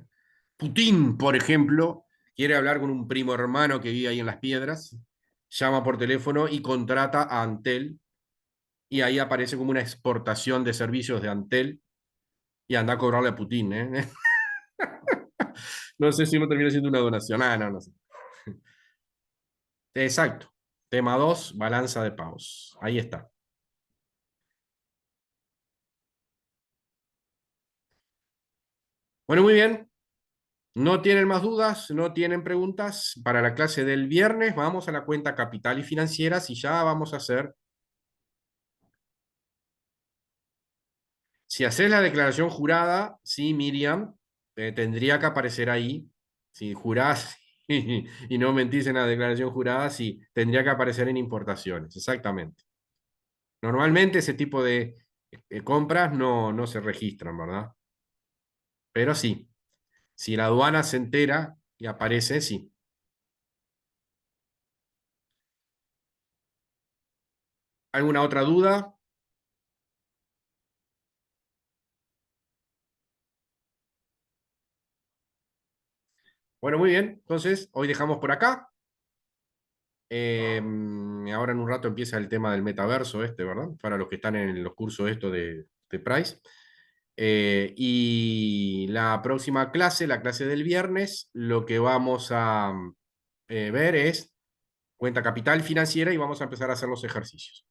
Putin, por ejemplo, quiere hablar con un primo hermano que vive ahí en Las Piedras, llama por teléfono y contrata a Antel, y ahí aparece como una exportación de servicios de Antel, y anda a cobrarle a Putin. No sé si no termina siendo una donación. No, no sé. Exacto. Tema 2, balanza de pagos. Ahí está. Bueno, muy bien. ¿No tienen más dudas? ¿No tienen preguntas? Para la clase del viernes vamos a la cuenta capital y financieras y ya vamos a hacer. Si haces la declaración jurada, sí, Miriam, tendría que aparecer ahí. Si jurás y no mentís en la declaración jurada, sí, tendría que aparecer en importaciones, exactamente. Normalmente ese tipo de compras no se registran, ¿verdad? Pero sí, si la aduana se entera y aparece, sí. ¿Alguna otra duda? Bueno, muy bien. Entonces, hoy dejamos por acá. Ahora en un rato empieza el tema del metaverso ¿verdad? Para los que están en los cursos de Price. Y la próxima clase, la clase del viernes, lo que vamos a ver es cuenta capital financiera y vamos a empezar a hacer los ejercicios.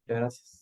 Gracias.